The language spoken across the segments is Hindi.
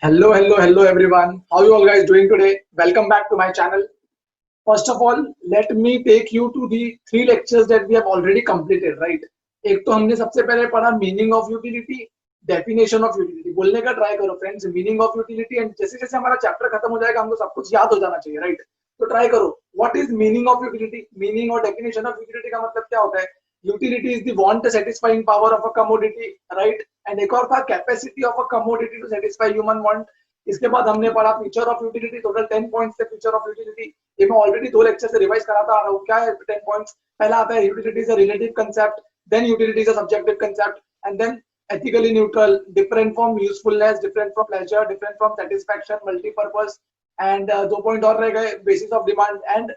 Hello everyone. How you all guys doing today? Welcome back to my channel. First of all, let me take you to the three lectures that we have already completed, right? एक तो हमने सबसे पहले पढ़ा meaning of utility, definition of utility. बोलने का ट्राई करो friends, meaning of utility. And जैसे जैसे हमारा चैप्टर खत्म हो जाएगा हमको सब कुछ याद हो जाना चाहिए, राइट? तो ट्राई करो. What is meaning of utility? Meaning और डेफिनेशन ऑफ यूटिलिटी का मतलब क्या होता है? Utility is the want satisfying power of a commodity, right? And एक और था capacity of a commodity to satisfy human want. इसके बाद हमने पढ़ा feature of utility. Total 10 points थे फीचर ऑफ यूटिलिटी. ये मैं ऑलरेडी दो लेक्चर से रिवाइज कराता आ रहा हूँ. क्या है 10 पॉइंट्स? पहला आता है utility is a relative concept, then utility is a subjective concept, and then ethically neutral, different from usefulness, different from pleasure, different from satisfaction, multi-purpose, and दो पॉइंट और रह गए, basis of demand and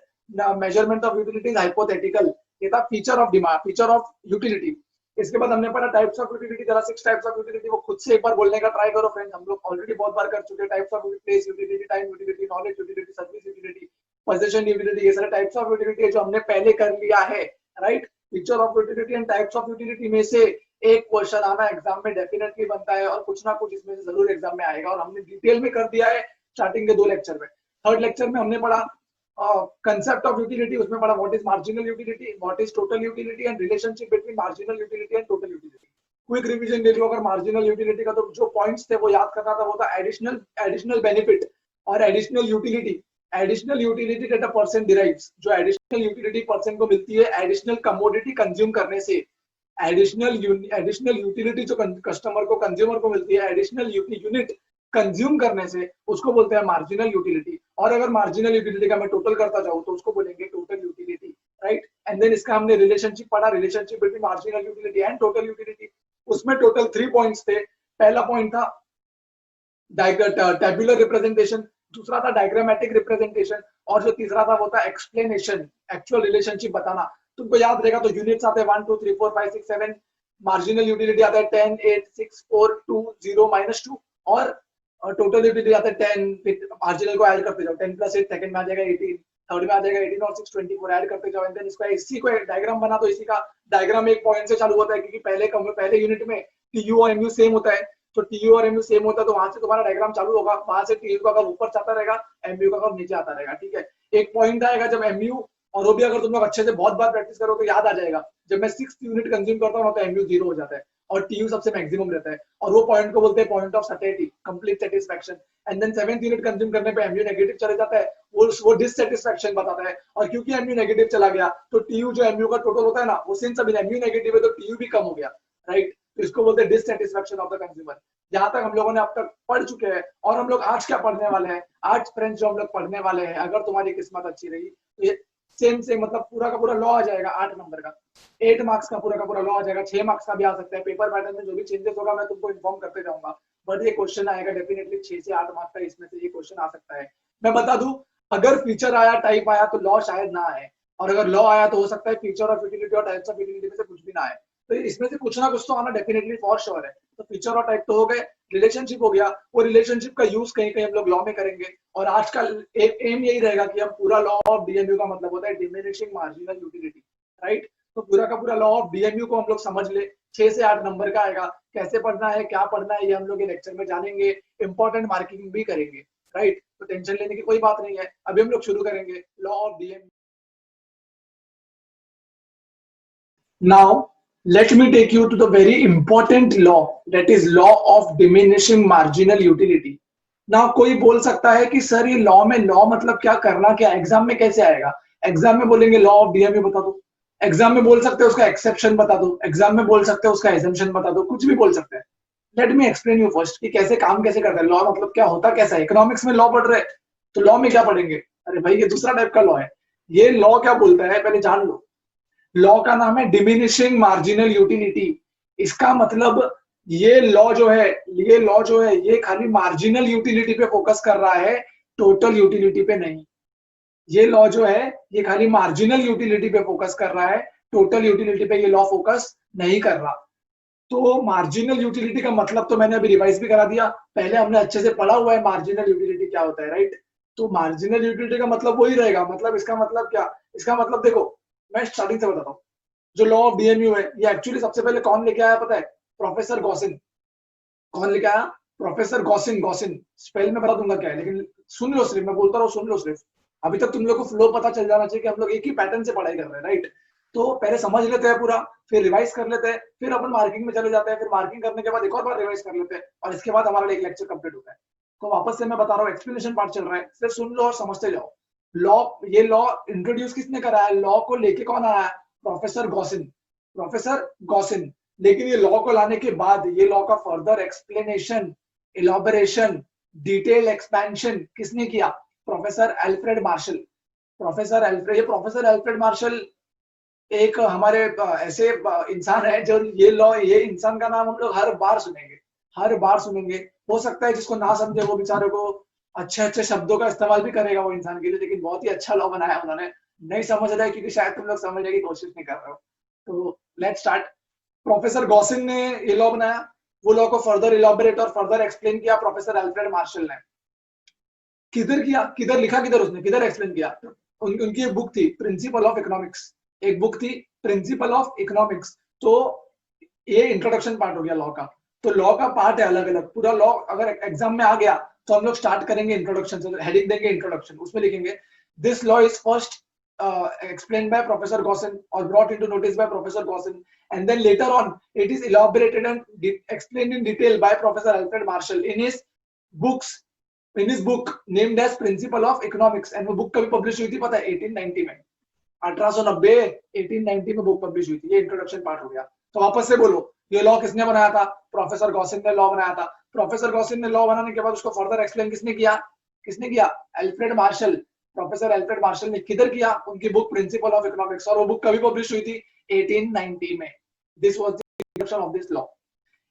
measurement of utility is hypothetical. ये था feature of demand, feature of utility. इसके बाद हमने पढ़ा टाइप्स ऑफ यूटिलिटी. जरा 6 टाइप्स ऑफ यूटिलिटी वो खुद से एक बार बोलने का ट्राई करो फ्रेंड्स. हम लोग ऑलरेडी बहुत बार कर चुके हैं. Types of place utility, time utility, knowledge utility, service utility, position utility. ये सारे टाइप्स ऑफ यूटिलिटी है जो हमने पहले कर लिया है, right? Feature of utility and types of utility में से एक क्वेश्चन आना एग्जाम में डेफिनेटली बनता है, और कुछ ना कुछ इसमें से जरूर एग्जाम में आएगा. और हमने डिटेल में कर दिया है स्टार्टिंग के 2 लेक्चर में. थर्ड लेक्चर में हमने पढ़ा कंसेप्ट ऑफ यूटिलिटी. उसमें पढ़ा what is marginal utility, what is total utility, and relationship between marginal utility and total utility. Quick revision ले लो अगर मार्जिनल यूटिलिटी का, तो जो पॉइंट्स थे वो याद करना था. वो था एडिशनल बेनिफिट और additional utility. Additional utility that a person derives, जो एडिशनल यूटिलिटी पर्सन को मिलती है एडिशनल कमोडिटी कंज्यूम करने से. एडिशनल यूटिलिटी जो कस्टमर को, कंज्यूमर को मिलती है एडिशनल यूनिट कंज्यूम करने से, उसको बोलते हैं मार्जिनल यूटिलिटी. और अगर मार्जिनल यूटिलिटी का मैं टोटल करता जाऊं तो उसको बोलेंगे total utility, right? And then इसका हमने रिलेशनशिप पढ़ा, relationship between marginal utility and total utility. उसमें टोटल 3 पॉइंट्स थे. पहला पॉइंट था टेबुलर रिप्रेजेंटेशन, दूसरा था डायग्रामेटिक रिप्रेजेंटेशन, और जो तीसरा था वो था एक्सप्लेनेशन, एक्चुअल रिलेशनशिप बताना. तुमको याद रहेगा तो यूनिट्स आते हैं 1 2 3 4 5 6 7. मार्जिनल यूटिलिटी आता है 10 8 6 4 2 0 -2, और टोटल यूटिलिटी आता है 10. फिर मार्जिनल को ऐड करते जाओ, 10 + 8 सेकंड में आ जाएगा 18, थर्ड में आ जाएगा 18 और 6 24. ऐड करते जाओ. एंड देन इसका इसी को डायग्राम बना. तो इसी का डायग्राम एक पॉइंट से चालू होता है, क्योंकि पहले यूनिट में टीयू और एमयू सेम होता है. तो टीयू और एमयू सेम होता है तो वहां से तुम्हारा डायग्राम चालू होगा. वहां से टीयू का कर्व ऊपर जाता रहेगा, एमयू का कर्व नीचे आता रहेगा, ठीक है? एक पॉइंट आएगा जब एमयू, और वो भी अगर तुम लोग अच्छे से बहुत बार प्रैक्टिस करो तो याद आ जाएगा, जब मैं 6 यूनिट कंज्यूम करता हूँ तो एमयू 0 हो जाता है और टीयू सबसे मैक्सिमम रहता है. और वो पॉइंट को बोलते हैं point of satisfaction, complete satisfaction. And then 7th unit consume करने पे एमयू नेगेटिव चले जाता है, वो डिससैटिस्फैक्शन बताता है. और क्योंकि एमयू नेगेटिव चला गया तो टीयू जो एमयू का टोटल होता है ना, वो सिंस अभी एमयू नेगेटिव है तो टीयू भी कम हो गया, राइट? तो इसको बोलते हैं डिससैटिस्फैक्शन ऑफ द कंज्यूमर. जहां तक हम लोगों ने अब तक पढ़ चुके हैं. और हम लोग आज क्या पढ़ने वाले हैं? आज फ्रेंड्स जो हम लोग पढ़ने वाले हैं, अगर तुम्हारी किस्मत अच्छी रही तो ये सेम मतलब पूरा का पूरा लॉ आ जाएगा 8 नंबर का. 8 मार्क्स का पूरा लॉ आ जाएगा. 6 मार्क्स का भी आ सकता है. पेपर पैटर्न में जो भी चेंजेस होगा मैं तुमको इन्फॉर्म करते जाऊंगा. बट ये क्वेश्चन आएगा डेफिनेटली 6 से 8 मार्क्स का. इसमें से ये क्वेश्चन आ सकता है. मैं बता दूं, अगर फीचर आया, टाइप आया तो लॉ शायद ना आए, और अगर लॉ आया तो हो सकता है फीचर ऑफ यूटिलिटी और टाइप्स ऑफ यूटिलिटी में से कुछ भी ना आए. तो इसमें से कुछ ना कुछ तो आना डेफिनेटली फॉर श्योर है. तो फीचर और टाइप तो हो गए, रिलेशनशिप हो गया. वो रिलेशनशिप का यूज कहीं कहीं हम लोग लॉ में करेंगे. और आज का एम यही रहेगा कि हम पूरा लॉ ऑफ डीएमयू का मतलब होता है डिमिनिशिंग मार्जिनल यूटिलिटी, राइट? तो पूरा का पूरा लॉ ऑफ डीएमयू को हम लोग समझ ले. 6 से 8 नंबर का आएगा. कैसे पढ़ना है, क्या पढ़ना है, ये हम लोग ये लेक्चर में जानेंगे. इंपॉर्टेंट मार्किंग भी करेंगे, राइट? तो टेंशन लेने की कोई बात नहीं है. अभी हम लोग शुरू करेंगे law of DMU. Now, let me take you to the very important law, that is law of diminishing marginal utility. Now, कोई बोल सकता है कि सर ये लॉ में, लॉ मतलब क्या, करना क्या, एग्जाम में कैसे आएगा? एग्जाम में बोलेंगे लॉ ऑफ डीएमयू बता दो. एग्जाम में बोल सकते हैं उसका एक्सेप्शन बता दो. एग्जाम में बोल सकते हैं उसका एजम्पशन बता दो. कुछ भी बोल सकते हैं. Let me explain you first कि कैसे काम कैसे करता है लॉ. मतलब क्या होता कैसा है. इकोनॉमिक्स में लॉ पढ़ रहे हैं तो लॉ में क्या पढ़ेंगे? अरे भाई ये दूसरा टाइप का लॉ है. ये लॉ क्या बोलता है पहले जान लो. लॉ का नाम है डिमिनिशिंग मार्जिनल यूटिलिटी. इसका मतलब ये खाली मार्जिनल यूटिलिटी पे फोकस कर रहा है, टोटल यूटिलिटी पे नहीं. ये लॉ जो है ये खाली मार्जिनल यूटिलिटी पे फोकस कर रहा है, टोटल यूटिलिटी पे ये लॉ फोकस नहीं कर रहा. तो मार्जिनल यूटिलिटी का मतलब तो मैंने अभी रिवाइज भी करा दिया. पहले हमने अच्छे से पढ़ा हुआ है मार्जिनल यूटिलिटी क्या होता है, राइट? तो मार्जिनल यूटिलिटी का मतलब वही रहेगा. मतलब इसका मतलब क्या? इसका मतलब देखो, मैं स्टार्टिंग से बताता हूँ. जो लॉ ऑफ डीएमयू है ये एक्चुअली सबसे पहले कौन लेके आया पता है? Professor Gaussian. कौन लेके आया? प्रोफेसर गॉसिन, गॉसिन स्पेल में बता दूंगा क्या है, लेकिन सुन लो सिर्फ, मैं बोलता रहा हूँ, सुन लो सिर्फ। अभी तक तुम लोग को फ्लो पता चल जाना चाहिए कि हम लोग एक ही पैटर्न से पढ़ाई कर रहे हैं, राइट? तो पहले समझ लेते हैं पूरा, फिर रिवाइज कर लेते हैं, फिर अपन मार्किंग में चले जाते हैं, फिर मार्किंग करने के बाद एक और बार रिवाइज कर लेते हैं, और इसके बाद हमारा एक लेक्चर कंप्लीट होता है। तो वापस से मैं बता रहा हूँ, एक्सप्लेनेशन पार्ट चल रहा है, सिर्फ सुन लो और समझते जाओ। लॉ, ये लॉ इंट्रोड्यूस किसने करा है? लॉ को लेके कौन आया? Professor Gaussian, professor Gaussian. लेकिन ये लॉ को लाने के बाद ये लॉ का फर्दर एक्सप्लेनेशन, इलॉबरेशन, डिटेल एक्सपेंशन किसने किया? Professor Alfred Marshall. Professor Alfred, ये प्रोफेसर अल्फ्रेड मार्शल एक हमारे ऐसे इंसान है जो ये लॉ, ये इंसान का नाम हम लोग हर बार सुनेंगे, हर बार सुनेंगे। हो सकता है जिसको ना समझे वो बेचारे को अच्छे अच्छे शब्दों का इस्तेमाल भी करेगा वो इंसान के लिए, लेकिन बहुत ही अच्छा लॉ बनाया उन्होंने। नहीं समझ रहा है क्योंकि शायद तुम लोग समझने की कोशिश नहीं कर रहे हो। तो लेट्स स्टार्ट। प्रोफेसर गॉसिन ने ये लॉ बनाया, वो लॉ को फर्दर इलॉबरेट और फर्दर एक्सप्लेन किया प्रोफेसर अल्फ्रेड मार्शल ने। किधर किया, किधर लिखा, किधर उसने किधर एक्सप्लेन किया? उनकी एक बुक थी प्रिंसिपल ऑफ इकोनॉमिक्स, एक बुक थी प्रिंसिपल ऑफ इकोनॉमिक्स। तो ये इंट्रोडक्शन पार्ट हो गया लॉ का। तो लॉ का पार्ट है अलग अलग, पूरा लॉ अगर एग्जाम में आ गया तो हम लोग स्टार्ट करेंगे इंट्रोडक्शन से, हेडिंग देंगे इंट्रोडक्शन, उसमें लिखेंगे this law is first explained by Professor Gossin or brought into notice by Professor Gossin, and then later on it is elaborated and explained in detail by Professor Alfred Marshall in his books, in his book named as Principle of Economics। and वो बुक कभी पब्लिश हुई थी पता है? 1890 में, 1890, 1890 में बुक पब्लिश हुई थी। ये इंट्रोडक्शन पार्ट हो गया। तो वापस से बोलो, ये लॉ किसने बनाया था? प्रोफेसर गॉसिन ने लॉ बनाया था। प्रोफेसर गॉसिन ने लॉ बनाने के बाद उसको फर्दर एक्सप्लेन किसने किया? किसने किया? Alfred Marshall. Professor Alfred Marshall ने किधर किया? उनकी बुक प्रिंसिपल ऑफ इकोनॉमिक्स, और वो बुक कभी पब्लिश हुई थी? 1890 में। This was the introduction of this law.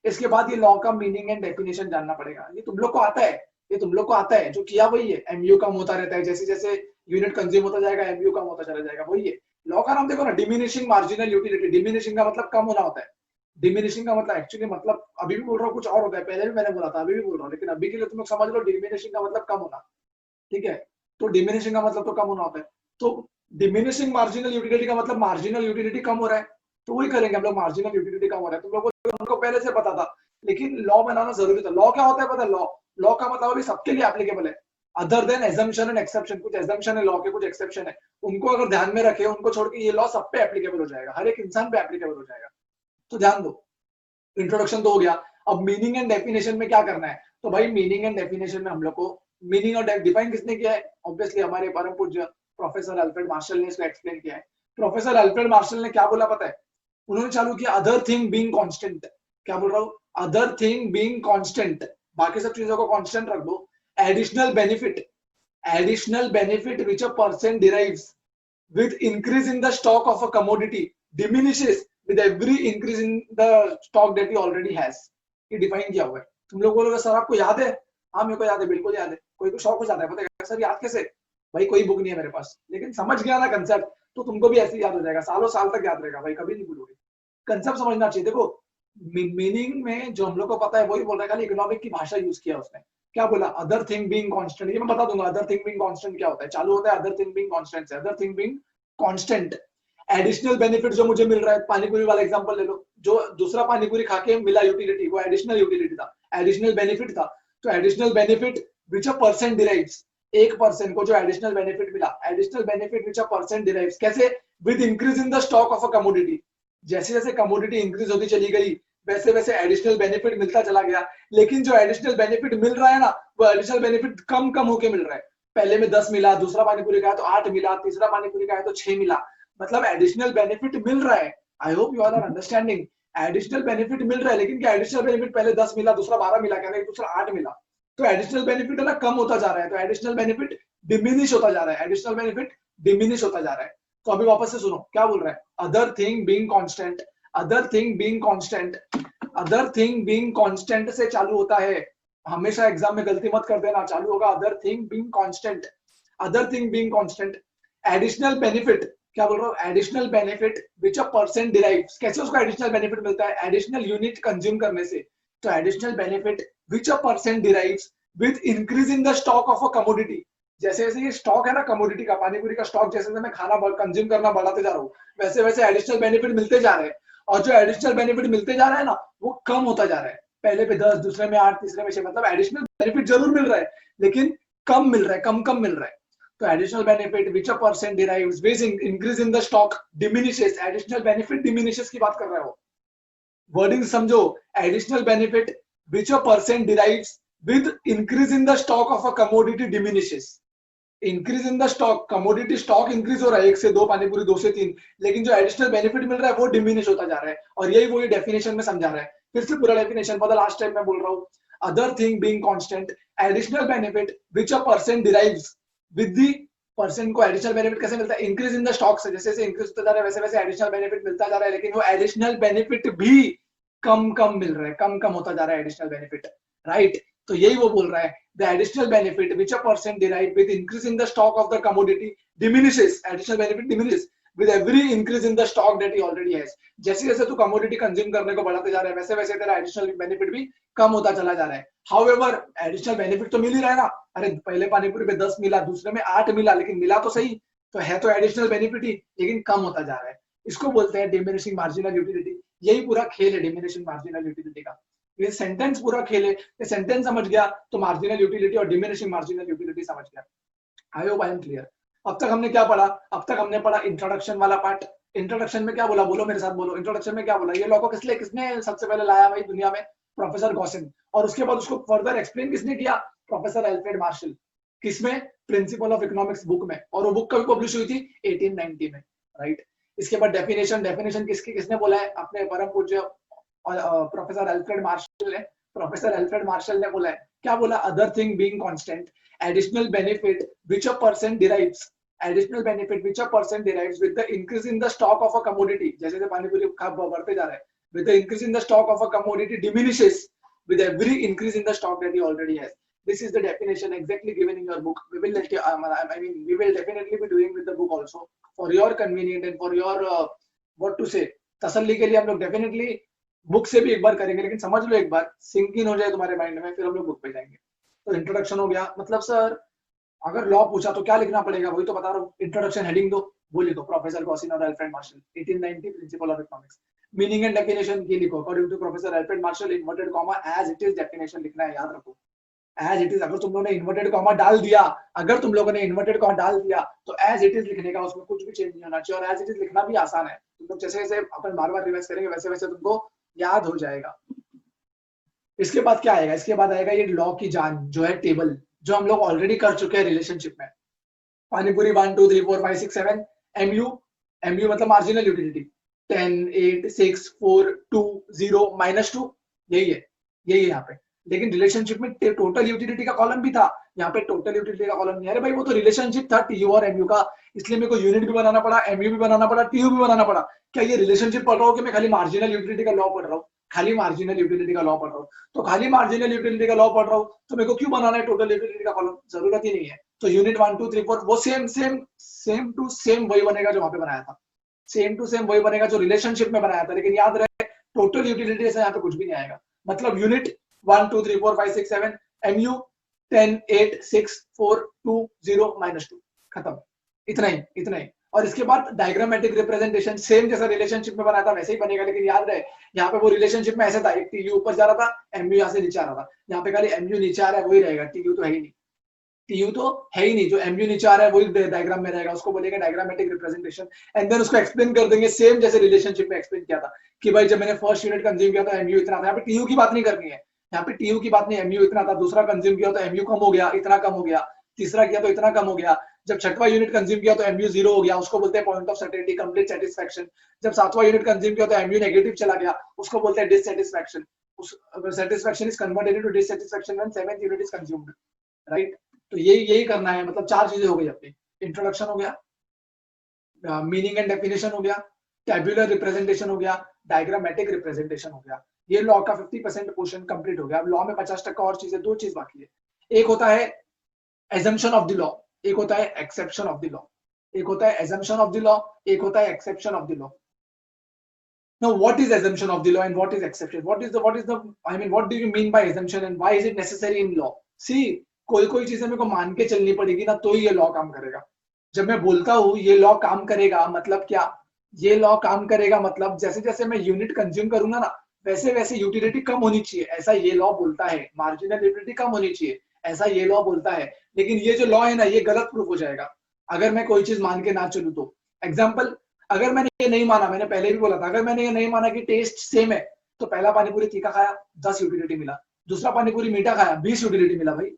इसके बाद ये लॉ का मीनिंग एंड डेफिनेशन जानना पड़ेगा। ये तुम लोग को आता है, ये तुम लोग को आता है, जो किया वही है। एमयू कम होता रहता है, जैसे जैसे यूनिट कंज्यूम होता जाएगा एमयू कम होता चला जाएगा, वही है। लॉ का नाम देखो ना, डिमिनिशिंग मार्जिनल यूटिलिटी। डिमिनिशिंग का मतलब कम होना होता है। डिमिनिशिंग का मतलब एक्चुअली, मतलब अभी भी बोल रहा हूँ कुछ और होता है, पहले भी मैंने बोला था, अभी भी बोल रहा हूँ, लेकिन अभी के लिए तुम लोग समझ लो डिमिनिशिंग का मतलब कम होना, ठीक है? तो डिमिनिशिंग का मतलब तो कम होना होता है। तो डिमिनिशिंग मार्जिनल यूटिलिटी का मतलब मार्जिनल यूटिलिटी कम हो रहा है, तो वही करेंगे हम लोग, मार्जिनल यूटिलिटी कम हो रहा है। तुम लोगों को उनको पहले से पता था, लेकिन लॉ बनाना जरूरी था। लॉ क्या होता है पता है? लॉ, लॉ का मतलब अभी सबके लिए एप्लीकेबल है, other than assumption and exception. कुछ एजम्पशन है लॉ के, कुछ एक्सेप्शन है, उनको अगर ध्यान में रखे, उनको छोड़ के ये लॉ सब पे एप्लीकेबल हो जाएगा, हर एक इंसान पे एप्लीकेबल हो जाएगा। तो ध्यान दो, इंट्रोडक्शन तो हो गया। अब मीनिंग एंड डेफिनेशन में क्या करना है? तो भाई मीनिंग एंड डेफिनेशन में हम लोग को, मीनिंग और डिफाइन किसने किया है? ऑब्वियसली हमारे परम पूज्य प्रोफेसर अल्फ्रेड मार्शल ने इसको एक्सप्लेन किया है। प्रोफेसर अल्फ्रेड मार्शल ने क्या बोला पता है? उन्होंने चालू किया अदर थिंग बीइंग कांस्टेंट। क्या बोल रहा हूँ? अदर थिंग बीइंग कांस्टेंट, बाकी सब चीजों को कांस्टेंट रख दो। Additional benefit, additional benefit which a person derives with increase in the stock of a commodity diminishes with every increase in the stock that he already has। ये डिफाइन किया हुआ है। तुम लोग बोलोगे सर आपको याद है? हाँ मेरे को याद है, बिल्कुल याद है। कोई को शौक हो जाता है, पता है सर याद कैसे? भाई कोई बुक नहीं है मेरे पास, लेकिन समझ गया ना कंसेप्ट, तो तुमको भी ऐसे याद हो जाएगा, सालों साल तक याद रहेगा भाई, कभी नहीं भूलोगे। कंसेप्ट समझना चाहिए। देखो मीनिंग में जो हम लोग को पता है वही बोल रहा है, खाली इकोनॉमिक की भाषा यूज किया उसने। क्या बोला? Other thing being constant. ये मैं बता दूंगा अदर थिंग बीइंग कांस्टेंट क्या होता है। चालू होता है अदर थिंग बीइंग कांस्टेंट से, other thing being constant. Additional benefit जो मुझे मिल रहा है, पानीपुरी वाला एग्जांपल ले लो, जो दूसरा पानीपुरी खा के मिला यूटिलिटी, वो एडिशनल यूटिलिटी था, एडिशनल बेनिफिट था। तो additional benefit which a person derives, एक पर्सन को जो एडिशनल बेनिफिट मिला, additional benefit which a person derives, कैसे? With increase in the stock of a commodity. जैसे जैसे कमोडिटी इंक्रीज होती चली गई, वैसे वैसे एडिशनल बेनिफिट मिलता चला गया। लेकिन जो एडिशनल बेनिफिट मिल रहा है ना, वो एडिशनल बेनिफिट कम कम होके मिल रहा है। पहले में 10 मिला, दूसरा पानीपुरी का है तो 8 मिला, तीसरा पानीपुरी का है तो 6 मिला। मतलब एडिशनल बेनिफिट मिल रहा है। I hope you are understanding. Additional benefit मिल रहा है, लेकिन क्या एडिशनल बेनिफिट पहले 10 मिला, दूसरा 12 मिला, क्या दूसरा 8 मिला, तो एडिशनल बेनिफिट है ना कम होता जा रहा है। तो एडिशनल बेनिफिट डिमिनिश होता जा रहा है, एडिशनल बेनिफिट डिमिनिश होता जा रहा है। तो अभी वापस से सुनो क्या बोल रहा है? Other thing being constant, other thing being constant, other thing being constant से चालू होता है। हमेशा एग्जाम में गलती मत कर देना, चालू होगा other thing being constant, other thing being constant. Additional benefit, क्या बोल रहा हूँ? Additional benefit which a person derives. कैसे उसको एडिशनल बेनिफिट मिलता है? एडिशनल यूनिट कंज्यूम करने से। तो additional benefit which a person derives with increase in the stock of a commodity. जैसे जैसे ये स्टॉक है ना कमोडिटी का, पानीपुरी का स्टॉक, जैसे जैसे मैं खाना कंज्यूम करना बढ़ाते जा रहा हूँ, वैसे वैसे एडिशनल बेनिफिट मिलते जा रहे हैं। और जो एडिशनल बेनिफिट मिलते जा रहा है ना, वो कम होता जा रहा है। पहले पे 10, दूसरे में 8, तीसरे में 6, मतलब एडिशनल बेनिफिट जरूर मिल रहा है लेकिन कम मिल रहा है, कम मिल रहा है। तो additional benefit which a person derives which increase in the stock diminishes, additional benefit diminishes की बात कर रहा है वो। वर्डिंग समझो, additional benefit which a person derives with increase in the stock of a commodity diminishes. Increase in the stock, commodity stock increase हो रहा है 1 से 2 पानीपुरी, 2 से 3, लेकिन जो एडिशनल बेनिफिट मिल रहा है वो डिमिनिश होता जा रहा है। और यही वो डेफिनेशन में समझा रहा है। फिर से पूरा डेफिनेशन मतलब लास्ट टाइम मैं बोल रहा हूँ, other thing being constant, additional benefit which a person derives with the person को एडिशनल बेनिफिट कैसे मिलता है? इंक्रीज इन द स्टॉक से, जैसे जैसे इंक्रीज होता जा रहा है वैसे वैसे एडिशनल बेनिफिट मिलता जा रहा है, लेकिन वो एडिशनल बेनिफिट भी कम मिल रहा है, कम होता जा रहा है एडिशनल बेनिफिट, राइट? तो यही वो बोल रहा है, the additional benefit which a person derived with increase in the stock of the commodity diminishes, additional benefit diminishes with every increase in the stock that he already has। जैसे जैसे तू commodity कंज्यूम करने को बढ़ाते जा रहा है वैसे वैसे तेरा additional benefit भी कम होता चला जा रहा है। However, additional benefit तो मिल ही रहा है ना। अरे पहले पानीपुरी पे 10 मिला, दूसरे में 8 मिला, लेकिन मिला तो सही, तो है तो एडिशनल बेनिफिट ही, लेकिन कम होता जा रहा है। इसको बोलते हैं डिमिनिशिंग मार्जिनल यूटिलिटी। यही पूरा खेल है डिमिनिशिंग मार्जिनल यूटिलिटी का। ये सेंटेंस पूरा खेल है, ये सेंटेंस समझ गया तो मार्जिनल यूटिलिटी और डिमिनिशिंग मार्जिनल यूटिलिटी समझ गया। I hope I am clear. अब तक हमने क्या पढ़ा? अब तक हमने पढ़ा इंट्रोडक्शन वाला पार्ट। इंट्रोडक्शन में क्या बोला? बोलो मेरे साथ, बोलो इंट्रोडक्शन में क्या बोला? ये लॉ को किसने सबसे पहले लाया भाई दुनिया में? Professor Gossen. और उसके बाद उसको फर्दर एक्सप्लेन किसने किया? Professor Alfred martial. किसमें? प्रिंसिपल ऑफ इकोनॉमिक्स बुक में। और वो बुक कभी पब्लिश हुई थी? 1890 में, राइट? इसके बाद डेफिनेशन किसने बोला है? अपने परम पूज्य प्रोफेसर एल्फ्रेड मार्शल ने बोला है। क्या बोला? Other thing being constant, additional benefit which a person derives with the increase in the stock of a commodity, जैसे जैसे पानीपुरी बढ़ते जा रहा है, with the increase in the stock of a commodity diminishes with every increase in the stock that he already has। This is the definition exactly given in your book। We will definitely be doing with the book also for your convenience and for your what to say, तसल्ली के लिए हम लोग डेफिनेटली बुक से भी एक बार करेंगे, लेकिन समझ लो एक बार सिंक इन हो जाए तुम्हारे माइंड में, फिर हम लोग बुक पे जाएंगे। तो इंट्रोडक्शन हो गया। मतलब सर अगर लॉ पूछा तो क्या लिखना पड़ेगा? वही तो बता रहा हूँ, इंट्रोडक्शन हेडिंग दो, वो लिखो प्रोफेसर गॉसिन और Alfred Marshall 1890 principle of economics. Meaning and definition ये लिखो according to professor Alfred Marshall, inverted comma as it is definition लिखना है, याद रखो एज इट इज। अगर तुम लोगों ने इन्वर्टेड कॉमा डाल दिया, तो एज इट इज लिखने का, उसमें कुछ भी चेंज नहीं होना चाहिए। और एज इट इज लिखना भी आसान है, तुम लोग जैसे जैसे अपन बार बार रिवाइज करेंगे वैसे वैसे तुमको याद हो जाएगा। इसके बाद क्या आएगा? इसके बाद आएगा ये लॉ की जान, जो है टेबल, जो हम लोग ऑलरेडी कर चुके हैं रिलेशनशिप में। पानीपुरी 1 2 3 4 5 6 7 एमयू मतलब मार्जिनल यूटिलिटी 10 8 6 4 2 0 -2, यही है यहाँ पे। लेकिन रिलेशनशिप में टोटल यूटिलिटी का कॉलम भी था, यहाँ पे टोटल यूटिलिटी का कॉलम नहीं है। अरे भाई वो तो रिलेशनशिप था टीयू और एमयू का, इसलिए मेरे को यूनिट भी बनाना पड़ा, एमयू भी बनाना पड़ा, टीयू भी बनाना पड़ा। क्या ये रिलेशनशिप पढ़ रहा हूँ कि मैं खाली मार्जिनल यूटिलिटी का लॉ पढ़ रहा हूँ? खाली मार्जिनल यूटिलिटी का लॉ पढ़ रहा हूँ। तो खाली मार्जिनल यूटिलिटी का लॉ पढ़ रहा हूँ तो मेरे को क्यों बनाना है टोटल यूटिलिटी का कॉलम? जरूरत ही नहीं है। तो यूनिट 1 2 3 4 वो सेम टू सेम वही बनेगा जो वहां पे बनाया था, सेम टू सेम वही बनेगा जो रिलेशनशिप में बनाया था। लेकिन याद रहे टोटल यूटिलिटी से यहाँ पे कुछ भी नहीं आएगा। मतलब यूनिट 1 2 3 4 5 6 7 एमयू 10 8 6 4 2 0 -2, खत्म। इतना ही। और इसके बाद डायग्रामेटिक रिप्रेजेंटेशन सेम जैसा रिलेशनशिप में बनाया था वैसे ही बनेगा। लेकिन याद रहे यहाँ पे वो रिलेशनशिप में ऐसा था, एक टीयू ऊपर जा रहा था, एमयू यहाँ से नीचे आ रहा था। यहाँ पे खाली एमयू नीचे आ रहा है वही रहेगा, टीयू तो है ही नहीं। जो एमयू नीचे आ रहा है वही डायग्राम में रहेगा, उसको बोलेंगे डायग्रामेटिक रिप्रेजेंटेशन। एंड देन उसको एक्सप्लेन कर देंगे सेम जैसे रिलेशनशिप में एक्सप्लेन किया था कि भाई जब मैंने फर्स्ट यूनिट कंज्यूम किया था एमयू इतना था। यहाँ पे टीयू की बात नहीं करनी है, यहाँ पे टीयू की बात नहीं, एमयू इतना था। दूसरा कंज्यूम किया तो एमयू कम हो गया, इतना कम हो गया। तीसरा किया तो इतना कम हो गया। जब छठवां यूनिट कंज्यूम किया तो एमयू 0 हो गया, उसको बोलते हैं point of certainty, complete satisfaction. जब सातवां यूनिट कंज्यूम किया तो एमयू नेगेटिव चला गया, उसको बोलते हैं dissatisfaction. Satisfaction is converted into dissatisfaction when seventh unit is consumed, right? तो यही करना है। मतलब 4 चीजें हो गई अपनी, इंट्रोडक्शन हो गया, मीनिंग एंड डेफिनेशन हो गया, टैब्यूलर रिप्रेजेंटेशन हो गया, डायग्रामेटिक रिप्रेजेंटेशन हो गया। ये लॉ का 50% पोर्शन कंप्लीट हो गया। अब लॉ में 50% और चीजें, 2 चीज बाकी है। एक होता है assumption of the law, एक होता है exception of the law। एक होता है assumption of the law, एक होता है exception of the law। Now what is assumption of the law and what is exception? What do you mean by assumption and why is it necessary in law? See, कोई चीजें मेरे को मान के चलनी पड़ेगी ना तो ये लॉ काम करेगा। जब मैं बोलता हूँ ये लॉ काम करेगा मतलब क्या? ये लॉ काम करेगा मतलब जैसे जैसे मैं यूनिट कंज्यूम करूंगा ना वैसे वैसे यूटिलिटी कम होनी चाहिए, ऐसा ये लॉ बोलता है। मार्जिनल यूटिलिटी कम होनी चाहिए, ऐसा ये लॉ बोलता है। लेकिन ये जो लॉ है ना, ये गलत प्रूफ हो जाएगा अगर मैं कोई चीज मान के ना चलूं तो। एग्जाम्पल, अगर मैंने ये नहीं माना, मैंने पहले भी बोला था, अगर मैंने ये नहीं माना कि टेस्ट सेम है, तो पहला पानीपुरी तीखा खाया 10 यूटिलिटी मिला, दूसरा पानीपुरी मीठा खाया 20 यूटिलिटी मिला भाई,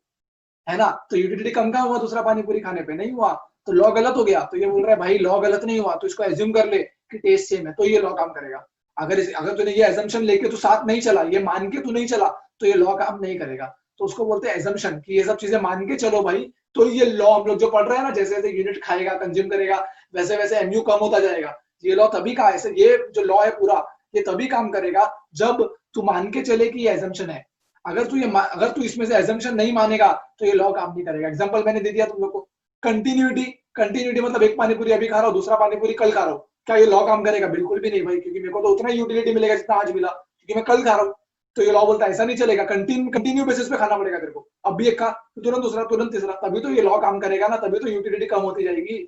है ना। तो यूटिलिटी कम कहाँ हुआ दूसरा पानीपुरी खाने पे? नहीं हुआ। तो लॉ गलत हो गया। तो ये बोल रहा है भाई लॉ गलत नहीं हुआ, तो इसको एज्यूम कर ले कि टेस्ट सेम है, तो ये लॉ काम करेगा। अगर तूने ये एजम्पशन लेके तू साथ नहीं चला, ये मान के तू नहीं चला, तो ये लॉ काम नहीं करेगा। तो उसको बोलते हैं एजम्पशन, कि ये सब चीजें मान के चलो भाई, तो ये लॉ हम लोग जो पढ़ रहे हैं ना, जैसे जैसे यूनिट खाएगा, कंज्यूम करेगा, वैसे वैसे एमयू कम होता जाएगा। ये लॉ तभी का ऐसे, ये जो लॉ है पूरा, ये तभी काम करेगा जब तू मान के चले कि ये एजम्पशन है। अगर तू इसमें से एजम्पशन नहीं मानेगा, तो ये लॉ काम नहीं करेगा। एग्जांपल मैंने दे दिया तुम लोग को। कंटिन्यूटी, कंटिन्यूटी मतलब एक पानीपुरी अभी खा रहा हूँ, दूसरा पानीपुरी कल खा रहा हूँ, क्या ये लॉ काम करेगा? बिल्कुल भी नहीं भाई, क्योंकि मेरे को तो उतना ही यूटिलिटी मिलेगा जितना आज मिला, क्योंकि मैं कल खा रहा हूँ। तो ये लॉ बोलता है ऐसा नहीं चलेगा, कंटिन्यू बेसिस पे खाना पड़ेगा तेरे को। अब भी एक खा, तो तुरंत दूसरा, तुरंत तीसरा, तभी तो ये लॉ काम करेगा ना, तभी तो यूटिलिटी कम होती जाएगी।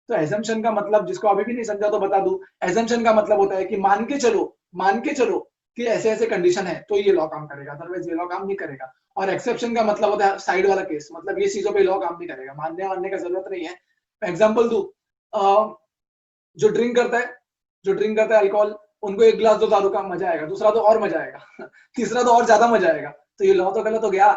तो एजम्पशन का मतलब, जिसको अभी भी नहीं समझा तो बता दूं, एजम्पशन का मतलब होता है कि मान के चलो कि ऐसे ऐसे कंडीशन है, तो ये लॉ काम करेगा, अदरवाइज ये लॉ काम नहीं करेगा। और एक्सेप्शन का मतलब होता है साइड वाला केस, मतलब ये चीजों पे लॉ काम नहीं करेगा, मानने का जरूरत नहीं है। एग्जाम्पल दू, जो ड्रिंक करता है, अल्कोहल, उनको एक गिलास दो दारू का, मजा आएगा, दूसरा तो और मजा आएगा तीसरा तो और ज्यादा मजा आएगा। तो ये लॉ तो गलत हो गया,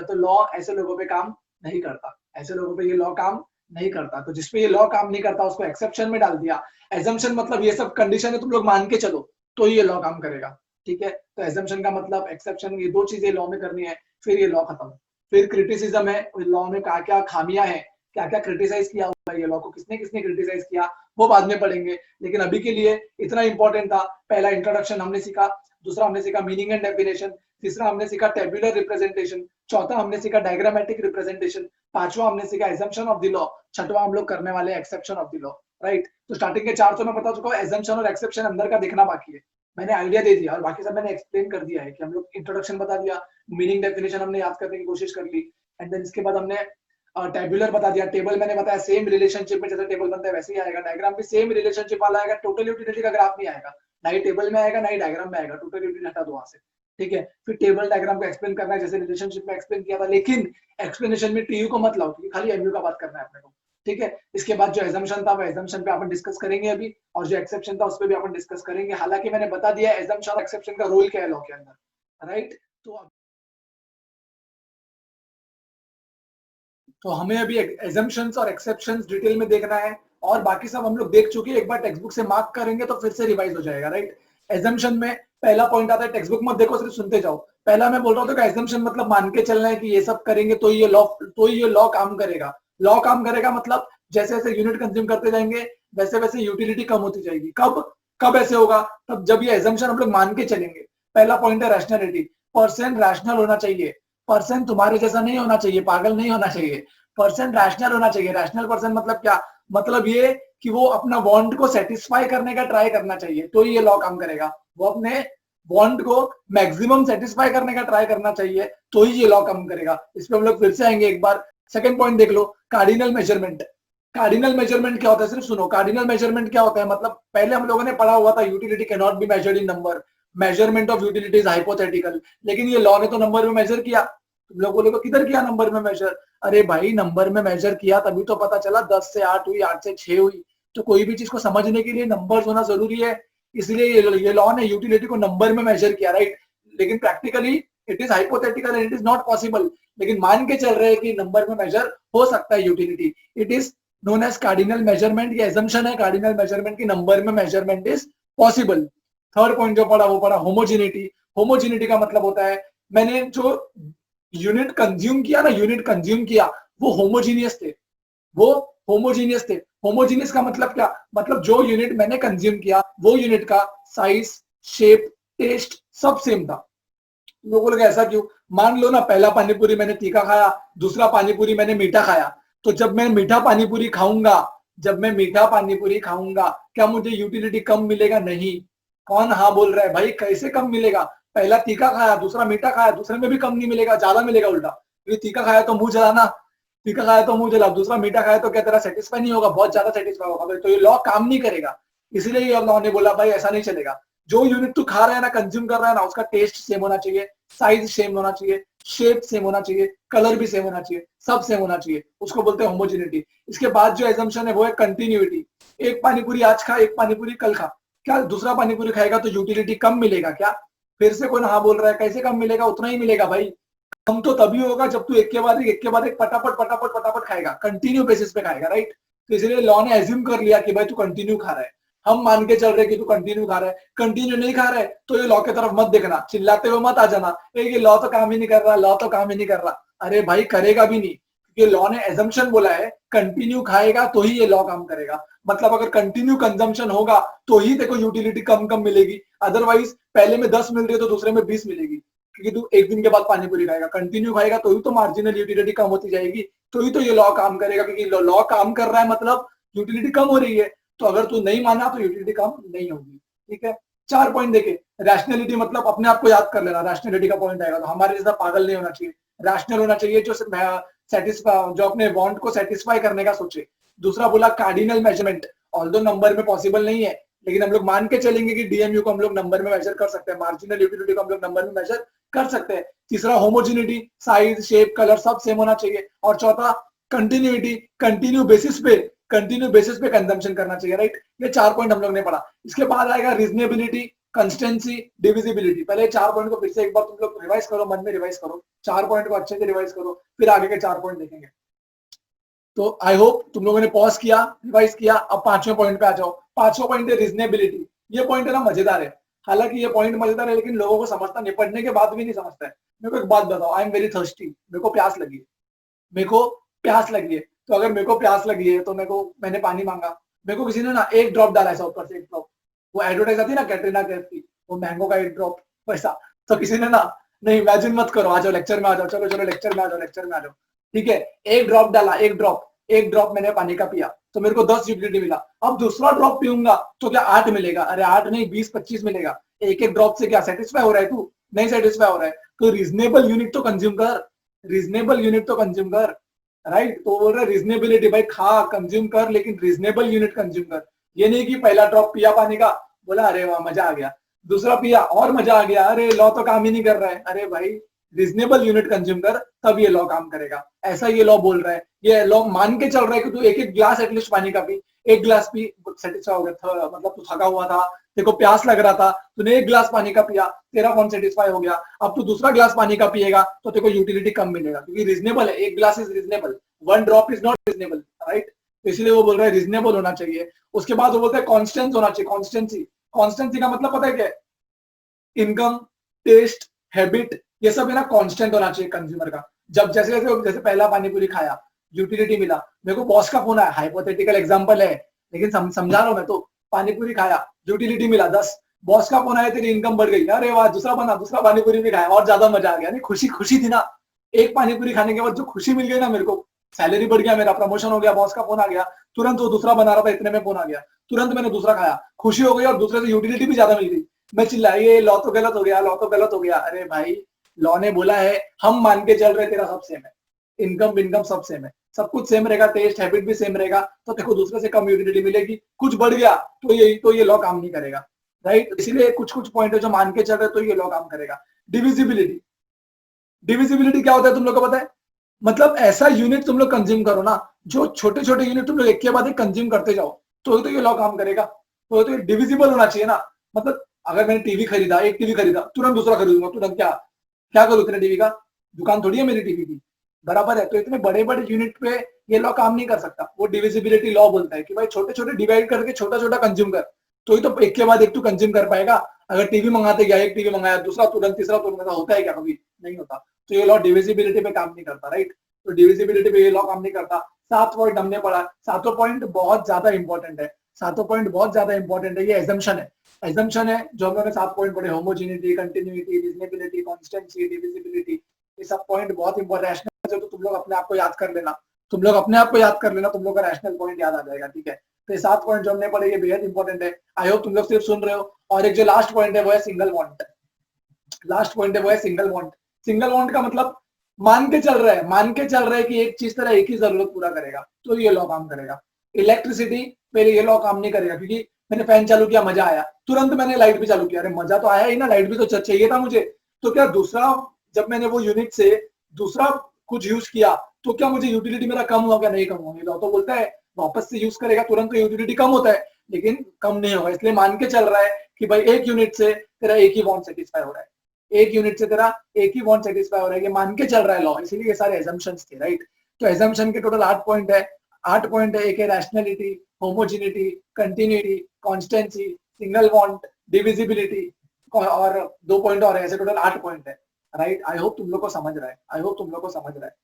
तो लॉ ऐसे लोगों पे काम नहीं करता, ऐसे लोगों पे ये लॉ काम नहीं करता। तो जिसपे ये लॉ काम नहीं करता उसको एक्सेप्शन में डाल दिया। एजम्पशन मतलब ये सब कंडीशन है तुम लोग मान के चलो, तो ये लॉ काम करेगा, ठीक है। तो एजम्पशन का मतलब, एक्सेप्शन, ये दो चीजें लॉ में करनी है, फिर ये लॉ खत्म। फिर क्रिटिसिज्म है, लॉ में क्या क्या खामियां हैं, क्या क्या क्रिटिसाइज किया हुआ है ये लॉ को, किसने किसने क्रिटिसाइज किया, वो बाद में पढ़ेंगे। लेकिन अभी के लिए इतना इंपॉर्टेंट था, पहला इंट्रोडक्शन हमने सीखा, दूसरा हमने सीखा मीनिंग एंड डेफिनेशन, तीसरा हमने सीखा टेबुलर रिप्रेजेंटेशन, चौथा हमने सीखा डायग्रामेटिक रिप्रेजेंटेशन, पांचवा हमने सीखा एजम्पशन ऑफ द लॉ, छठवां हम लोग करने वाले exception of the law, right. तो स्टार्टिंग के चार तो मैं बता चुका हूँ, एजम्पशन और एक्सेप्शन अंदर का देखना बाकी है, मैंने आइडिया दे दिया, और बाकी सब मैंने एक्सप्लेन कर दिया है कि हम लोग इंट्रोडक्शन बता दिया, मीनिंग डेफिनेशन हमने याद करने की कोशिश कर ली, एंड देन इसके बाद हमने टेबुलर बता दिया, टेबल मैंने बताया सेम रिलेशनशिप में जैसे टेबल बनता है वैसे ही आएगा, डायग्राम भी सेम रिलेशनशिप वाला आएगा, टोटल यूटिलिटी का ग्राफ नहीं आएगा, ना ही टेबल में आएगा ना ही डायग्राम में आएगा, टोटल यूटिलिटी हटा दो वहां से, ठीक है। फिर टेबल डायग्राम को एक्सप्लेन करना है जैसे रिलेशनशिप में एक्सप्लेन किया था, लेकिन एक्सप्लेनेशन में टीयू को मत लाओ, क्योंकि खाली एमयू का बात करना है अपने को, ठीक है। इसके बाद जो एजम्पशन था वो एजम्पशन पे अपन डिस्कस करेंगे अभी, और जो एक्सेप्शन था उस पर भी अपन डिस्कस करेंगे। हालांकि मैंने बता दिया एजम्पशन और एक्सेप्शन का रोल क्या है लॉ के अंदर, राइट। तो हमें अभी एजम्पशंस और एक्सेप्शंस डिटेल में देखना है, और बाकी सब हम लोग देख चुके हैं, एक बार टेक्स्ट बुक से मार्क करेंगे तो फिर से रिवाइज हो जाएगा, राइट। एजम्पशन में पहला पॉइंट आता है, टेक्स्ट बुक मत देखो, सिर्फ सुनते जाओ। पहला मैं बोल रहा हूँ तो एजम्पशन मतलब मान के चलना है कि ये सब करेंगे तो ये लॉ काम करेगा। लॉ काम करेगा मतलब जैसे जैसे यूनिट कंज्यूम करते जाएंगे वैसे वैसे यूटिलिटी कम होती जाएगी। कब कब ऐसे होगा? तब जब ये एजम्पशन हम लोग मान के चलेंगे। पहला पॉइंट है रैशनैलिटी, पर्सन रैशनल होना चाहिए, पर्सन तुम्हारे जैसा नहीं होना चाहिए, पागल नहीं होना चाहिए, पर्सन रैशनल होना चाहिए। रैशनल पर्सन मतलब क्या? मतलब ये कि वो अपना वांट को सेटिस्फाई करने का ट्राई करना चाहिए, तो ये लॉ काम करेगा। वो अपने वांट को मैक्सिमम सेटिस्फाई करने का ट्राई करना चाहिए, तो ही ये लॉ काम करेगा। इस पे हम लोग फिर से आएंगे एक बार। सेकंड पॉइंट देख लो, कार्डिनल मेजरमेंट। कार्डिनल मेजरमेंट क्या होता है? सिर्फ सुनो, कार्डिनल मेजरमेंट क्या होता है, मतलब पहले हम लोगों ने पढ़ा हुआ था utility can not be measured in number, measurement of utility is hypothetical. लेकिन ये लॉ ने तो नंबर में मेजर किया। तुम लोग बोलोगे किधर किया नंबर में मेजर? अरे भाई नंबर में मेजर किया तभी तो पता चला 10 से 8 हुई, 8 से 6 हुई। तो कोई भी चीज को समझने के लिए नंबर्स होना जरूरी है, इसलिए ये लॉ ने यूटिलिटी को नंबर में मेजर किया, राइट। लेकिन practically it is hypothetical and it is not possible. लेकिन मान के चल रहे हैं कि नंबर में मेजर हो सकता है utility. It is known as cardinal measurement. ये एजम्पशन है कार्डिनल मेजरमेंट की, नंबर में measurement is possible. Third point जो पढ़ा वो पढ़ा होमोजिनिटी। होमोजिनिटी का मतलब होता है मैंने जो यूनिट कंज्यूम किया ना, यूनिट कंज्यूम किया वो होमोजीनियस थे, वो होमोजीनियस थे। होमोजीनियस का मतलब क्या? मतलब जो यूनिट मैंने कंज्यूम किया वो यूनिट का साइज, शेप, टेस्ट सब सेम था। लोगों लोग ऐसा क्यों? मान लो ना पहला पानीपुरी मैंने तीखा खाया, दूसरा पानीपुरी मैंने मीठा खाया, तो जब मैं मीठा पानीपुरी खाऊंगा, क्या मुझे यूटिलिटी कम मिलेगा? नहीं। कौन हाँ बोल रहा है भाई? कैसे कम मिलेगा? पहला तीखा खाया, दूसरा मीठा खाया, दूसरे में भी कम नहीं मिलेगा, ज्यादा मिलेगा उल्टा। ये तीखा खाया तो मुंह जलाना, दूसरा मीठा खाया तो क्या तेरा सेटिस्फाई नहीं होगा? बहुत ज्यादा सेटिस्फाई होगा। तो ये लॉ काम नहीं करेगा, इसीलिए ये लॉ ने बोला भाई ऐसा नहीं चलेगा। जो यूनिट तू खा रहा है ना, कंज्यूम कर रहा है ना, उसका टेस्ट सेम होना चाहिए, साइज सेम होना चाहिए, शेप सेम होना चाहिए, कलर भी सेम होना चाहिए, सब सेम होना चाहिए, उसको बोलते हैं होमोजेनिटी। इसके बाद जो एजम्पशन है वो है कंटिन्यूटी। एक पानीपुरी आज खा, एक पानीपुरी कल खा, क्या दूसरा पानीपुरी खाएगा तो यूटिलिटी कम मिलेगा क्या? फिर से कोई हाँ बोल रहा है, कैसे कम मिलेगा? उतना ही मिलेगा भाई। कम तो तभी होगा जब तू एक के बाद एक फटाफट फटाफट फटाफट खाएगा, कंटिन्यू बेसिस पे खाएगा, राइट? तो इसलिए लॉ ने एज्यूम कर लिया कि भाई तू कंटिन्यू खा रहा है, हम मान के चल रहे कि तू कंटिन्यू खा रहा है। कंटिन्यू नहीं खा रहा है तो ये लॉ की तरफ मत देखना, चिल्लाते हुए मत आ जाना, ये लॉ तो काम ही नहीं कर रहा, लॉ तो काम ही नहीं कर रहा। अरे भाई करेगा भी नहीं, क्योंकि लॉ ने एजम्पशन बोला है कंटिन्यू खाएगा तो ही ये लॉ काम करेगा। मतलब अगर कंटिन्यू कंजम्पशन होगा तो ही देखो यूटिलिटी कम कम मिलेगी, अदरवाइज पहले में 10 मिल रही है तो दूसरे में 20 मिलेगी, क्योंकि तू एक दिन के बाद पानीपुरी खाएगा। कंटिन्यू खाएगा तो ही तो मार्जिनल यूटिलिटी कम होती जाएगी, तो ही तो ये लॉ काम करेगा, क्योंकि लॉ काम कर रहा है मतलब यूटिलिटी कम हो रही है। तो अगर तू नहीं माना तो यूटिलिटी कम नहीं होगी, ठीक है? 4 पॉइंट देखे। रैशनैलिटी मतलब अपने आप को याद कर लेना, रैशनैलिटी का पॉइंट आएगा तो हमारे जैसा पागल नहीं होना चाहिए, रैशनल होना चाहिए, जो सेटिस्फाई, जो अपने वांट को सेटिस्फाई करने का सोचे। दूसरा बोला कार्डिनल मेजरमेंट, ऑल्दो नंबर में पॉसिबल नहीं है, लेकिन हम लोग मान के चलेंगे कि डीएमयू को हम लोग नंबर में मेजर कर सकते हैं, मार्जिनल यूटिलिटी को हम लोग नंबर में मेजर कर सकते हैं। तीसरा होमोजेनिटी, साइज शेप कलर सब सेम होना चाहिए। और चौथा कंटिन्यूटी, कंटिन्यू बेसिस पे कंजम्पशन करना चाहिए, राइट? ये 4 पॉइंट हम लोग ने पढ़ा। इसके बाद आएगा रीजनेबिलिटी, कंसिस्टेंसी, डिविजिबिलिटी। पहले 4 पॉइंट को फिर से एक बार तुम लोग रिवाइज करो, मन में रिवाइज करो, 4 पॉइंट को अच्छे से रिवाइज करो, फिर आगे के 4 पॉइंट देखेंगे। तो आई होप तुम लोगों ने पॉज किया, रिवाइज किया। अब 5वें पॉइंट पे आ जाओ। 5वां पॉइंट है रीजनेबिलिटी। ये पॉइंट है ना मजेदार है, हालांकि ये पॉइंट मजेदार है लेकिन लोगों को समझता नहीं, पढ़ने के बाद भी नहीं समझता है। मेरे को एक बात बताओ, आई एम वेरी थर्स्टी, मेरे को प्यास लगी है, मेरे को प्यास लगी है, तो अगर मेरे को प्यास लगी है तो मैंने पानी मांगा, मेरे को किसी ने ना एक ड्रॉप डाला ऐसा ऊपर से, एक ड्रॉप, वो एडवर्टाइज आती है ना कैटरीना कैफ की, वो मैंगो का एक ड्रॉप वैसा, तो किसी ने ना, नहीं इमेजिन मत करो, आ जाओ लेक्चर में आ जाओ, चलो चलो लेक्चर में आ जाओ, लेक्चर में आ जाओ, ठीक है? एक ड्रॉप डाला, एक ड्रॉप मैंने पानी का पिया तो मेरे को 10 यूटिलिटी मिला। अब दूसरा ड्रॉप पीऊंगा तो क्या 8 मिलेगा? अरे 8 नहीं 20-25 मिलेगा। एक एक ड्रॉप से क्या सेटिस्फाई हो रहा है तू? नहीं सेटिस्फाई हो रहा है तो रीजनेबल यूनिट तो कंज्यूम कर, रीजनेबल यूनिट तो कंज्यूम कर, राइट? तो बोल रहे रीजनेबिलिटी, भाई खा कंज्यूम कर लेकिन रीजनेबल यूनिट कंज्यूम कर। ये नहीं कि पहला ड्रॉप पिया पानी का, बोला अरे वाह मजा आ गया, दूसरा पिया और मजा आ गया, अरे लॉ तो काम ही नहीं कर रहा है। अरे भाई रीजनेबल यूनिट कंज्यूम कर, तब ये लॉ काम करेगा, ऐसा ये लॉ बोल रहा है। ये लॉ मान के चल रहा है कि तू एक एक ग्लास एटलीस्ट पानी का पी, एक ग्लास पी सेटिस्फाई हो गया, मतलब तू थका हुआ था, देखो प्यास लग रहा था, तूने एक ग्लास पानी का पिया, तेरा कौन सेटिस्फाई हो गया। अब तू दूसरा ग्लास पानी का पिएगा तो तेरे को यूटिलिटी कम मिलेगा, क्योंकि रीजनेबल है, एक glass is reasonable, 1 drop is not reasonable, right? इसलिए वो बोल रहा है रीजनेबल होना चाहिए। उसके बाद वो बोलते हैं कॉन्स्टेंस होना चाहिए, कॉन्स्टेंसी। कॉन्स्टेंसी का मतलब पता है क्या? इनकम, टेस्ट, हैबिट, ये सब है ना कांस्टेंट होना चाहिए कंज्यूमर का। जब जैसे जैसे पहला पानीपुरी खाया, यूटिलिटी मिला, मेरे को बॉस का फोन आया, हाइपोथेटिकल एग्जांपल है लेकिन समझा रहा हूं मैं तो, पानीपुरी खाया, यूटिलिटी मिला 10, बॉस का फोन आया, तेरी इनकम बढ़ गई, अरे वाह दूसरा पानीपुरी भी खाया और ज्यादा मजा आ गया। नहीं खुशी खुशी थी ना, एक पानीपुरी खाने के बाद जो खुशी मिल गई ना मेरे को, सैलरी बढ़ गया, मेरा प्रमोशन हो गया, बॉस का फोन आ गया, तुरंत वो दूसरा बना रहा था इतने में फोन आ गया, तुरंत मैंने दूसरा खाया, खुशी हो गई और दूसरे से यूटिलिटी भी ज्यादा मिल गई। मैं चिल्लाई ये लॉ तो गलत हो गया, लॉ तो गलत हो गया। अरे भाई लॉ ने बोला है, हम मान के चल रहे तेरा सब सेम है, इनकम सब सेम है, सब कुछ सेम रहेगा, टेस्ट हैबिट भी सेम रहेगा, तो देखो दूसरे से कम यूटिलिटी मिलेगी, कुछ बढ़ गया तो ये लॉ काम नहीं करेगा, राइट? इसीलिए कुछ कुछ पॉइंट है जो मान के चल रहे तो ये लॉ काम करेगा। डिविजिबिलिटी, डिविजिबिलिटी क्या होता है तुम लोग को पता है? मतलब ऐसा यूनिट तुम लोग कंज्यूम करो ना, जो छोटे छोटे यूनिट तुम लोग एक के बाद एक कंज्यूम करते जाओ, तो ये लॉ काम करेगा। तो ये डिविजिबल होना चाहिए ना। मतलब अगर मैंने टीवी खरीदा, एक टीवी खरीदा, तुरंत दूसरा खरीदूंगा, तुरंत क्या क्या करूँ इतने टीवी का? दुकान थोड़ी है मेरी टीवी की, बराबर है? तो इतने बड़े बड़े यूनिट पे ये लॉ काम नहीं कर सकता। वो डिविजिबिलिटी लॉ बोलता है कि भाई छोटे छोटे डिवाइड करके छोटा छोटा कंज्यूम कर, तो ही तो एक के बाद एक तू कंज्यूम कर पाएगा। अगर टीवी मंगाते गया, एक टीवी मंगाया, दूसरा तुरंत, तीसरा तुरंत, ऐसा होता है क्या कभी? नहीं होता। तो ये लॉ डिविजिबिलिटी पे काम नहीं करता, राइट? तो डिविजिबिलिटी पे ये लॉ काम नहीं करता। 7 पॉइंट हमने पढ़ा, 7वां पॉइंट बहुत ज्यादा इंपॉर्टेंट है, 7वां पॉइंट बहुत ज्यादा इंपॉर्टेंट है, ये एजम्पशन है। एजम्पशन है जो हम लोगों ने 7 पॉइंट पढ़े, homogeneity, continuity, reasonability, constituency, divisibility, ये सब पॉइंट बहुत इंपॉर्टेंट है। तो तुम लोग अपने आप को याद कर लेना, तुम लोग अपने आप को याद कर लेना, तुम लोग का रैशनल पॉइंट याद आ जाएगा, ठीक है? तो ये 7 पॉइंट जो हमने पढ़े ये बेहद इंपॉर्टेंट है। आई होप तुम लोग सिर्फ सुन रहे हो। और एक जो लास्ट पॉइंट है वो है सिंगल बॉन्ड। लास्ट पॉइंट है वो है सिंगल बॉन्ड। सिंगल बॉन्ड का मतलब मान के चल रहा है कि एक चीज तरह एक ही जरूरत पूरा करेगा, तो ये लॉ काम करेगा। इलेक्ट्रिसिटी पे ये लॉ काम नहीं करेगा, क्योंकि मैंने फैन चालू किया, मजा आया, तुरंत मैंने लाइट भी चालू किया, अरे मजा तो आया ही ना, लाइट भी तो चाहिए था मुझे। तो क्या दूसरा, जब मैंने वो यूनिट से दूसरा कुछ यूज किया तो क्या मुझे यूटिलिटी मेरा कम हुआ? क्या नहीं कम हुआ? लॉ तो बोलता है वापस से यूज करेगा तुरंत तो यूटिलिटी कम होता है, लेकिन कम नहीं होगा। इसलिए मान के चल रहा है कि भाई एक यूनिट से तेरा एक ही वांट सेटिस्फाई हो रहा है, एक यूनिट से तेरा एक ही वांट सेटिस्फाई हो रहा है, ये मान के चल रहा है लॉ। इसीलिए ये सारे एजम्पशंस थे, राइट। तो एजम्पशन के टोटल 8 पॉइंट है। 8 पॉइंट है, एक है rationality, homogeneity, continuity, constituency, single want, divisibility और 2 पॉइंट और है, ऐसे टोटल 8 पॉइंट है, राइट। आई होप तुम लोग को समझ रहा है, आई होप तुम लोग को समझ रहा है।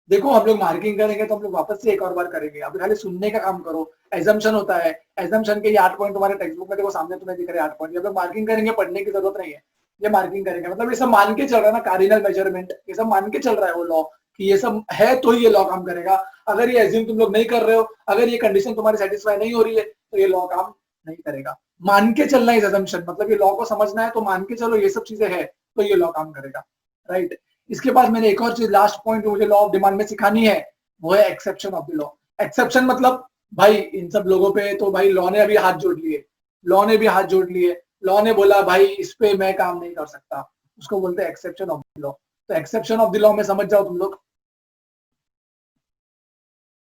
देखो हम लोग मार्किंग करेंगे तो हम लोग वापस से एक और बार करेंगे, अभी खाली सुनने का काम करो। एजम्पशन होता है, एजम्पशन के ये 8 पॉइंट तुम्हारे टेक्स्ट बुक में देखो, सामने तुम्हें दिख रहे 8 पॉइंट, ये लोग मार्किंग करेंगे, पढ़ने की जरूरत नहीं है, ये मार्किंग करेंगे। मतलब ये सब मान के चल रहा है ना, कार्डिनल मेजरमेंट, ये सब मान के चल रहा है वो लॉ कि ये सब है तो ही ये लॉ काम करेगा। अगर ये एज्यूम तुम लोग नहीं कर रहे हो, अगर ये कंडीशन तुम्हारी सेटिस्फाई नहीं हो रही है तो ये लॉ काम नहीं करेगा। मान के चलना है एजम्पशन, मतलब ये लॉ को समझना है तो मान के चलो ये सब चीजें है तो ये लॉ काम करेगा, राइट। इसके बाद मैंने एक और चीज, लास्ट पॉइंट मुझे लॉ ऑफ डिमांड में सिखानी है, वो है exception of the law. Exception मतलब भाई इन सब लोगों पे तो भाई लॉ ने अभी हाथ जोड़ लिए, लॉ ने भी हाथ जोड़ लिए, लॉ ने बोला भाई इस पे मैं काम नहीं कर सकता, उसको बोलते हैं एक्सेप्शन ऑफ द लॉ। तो एक्सेप्शन ऑफ द लॉ में समझ जाओ तुम लोग।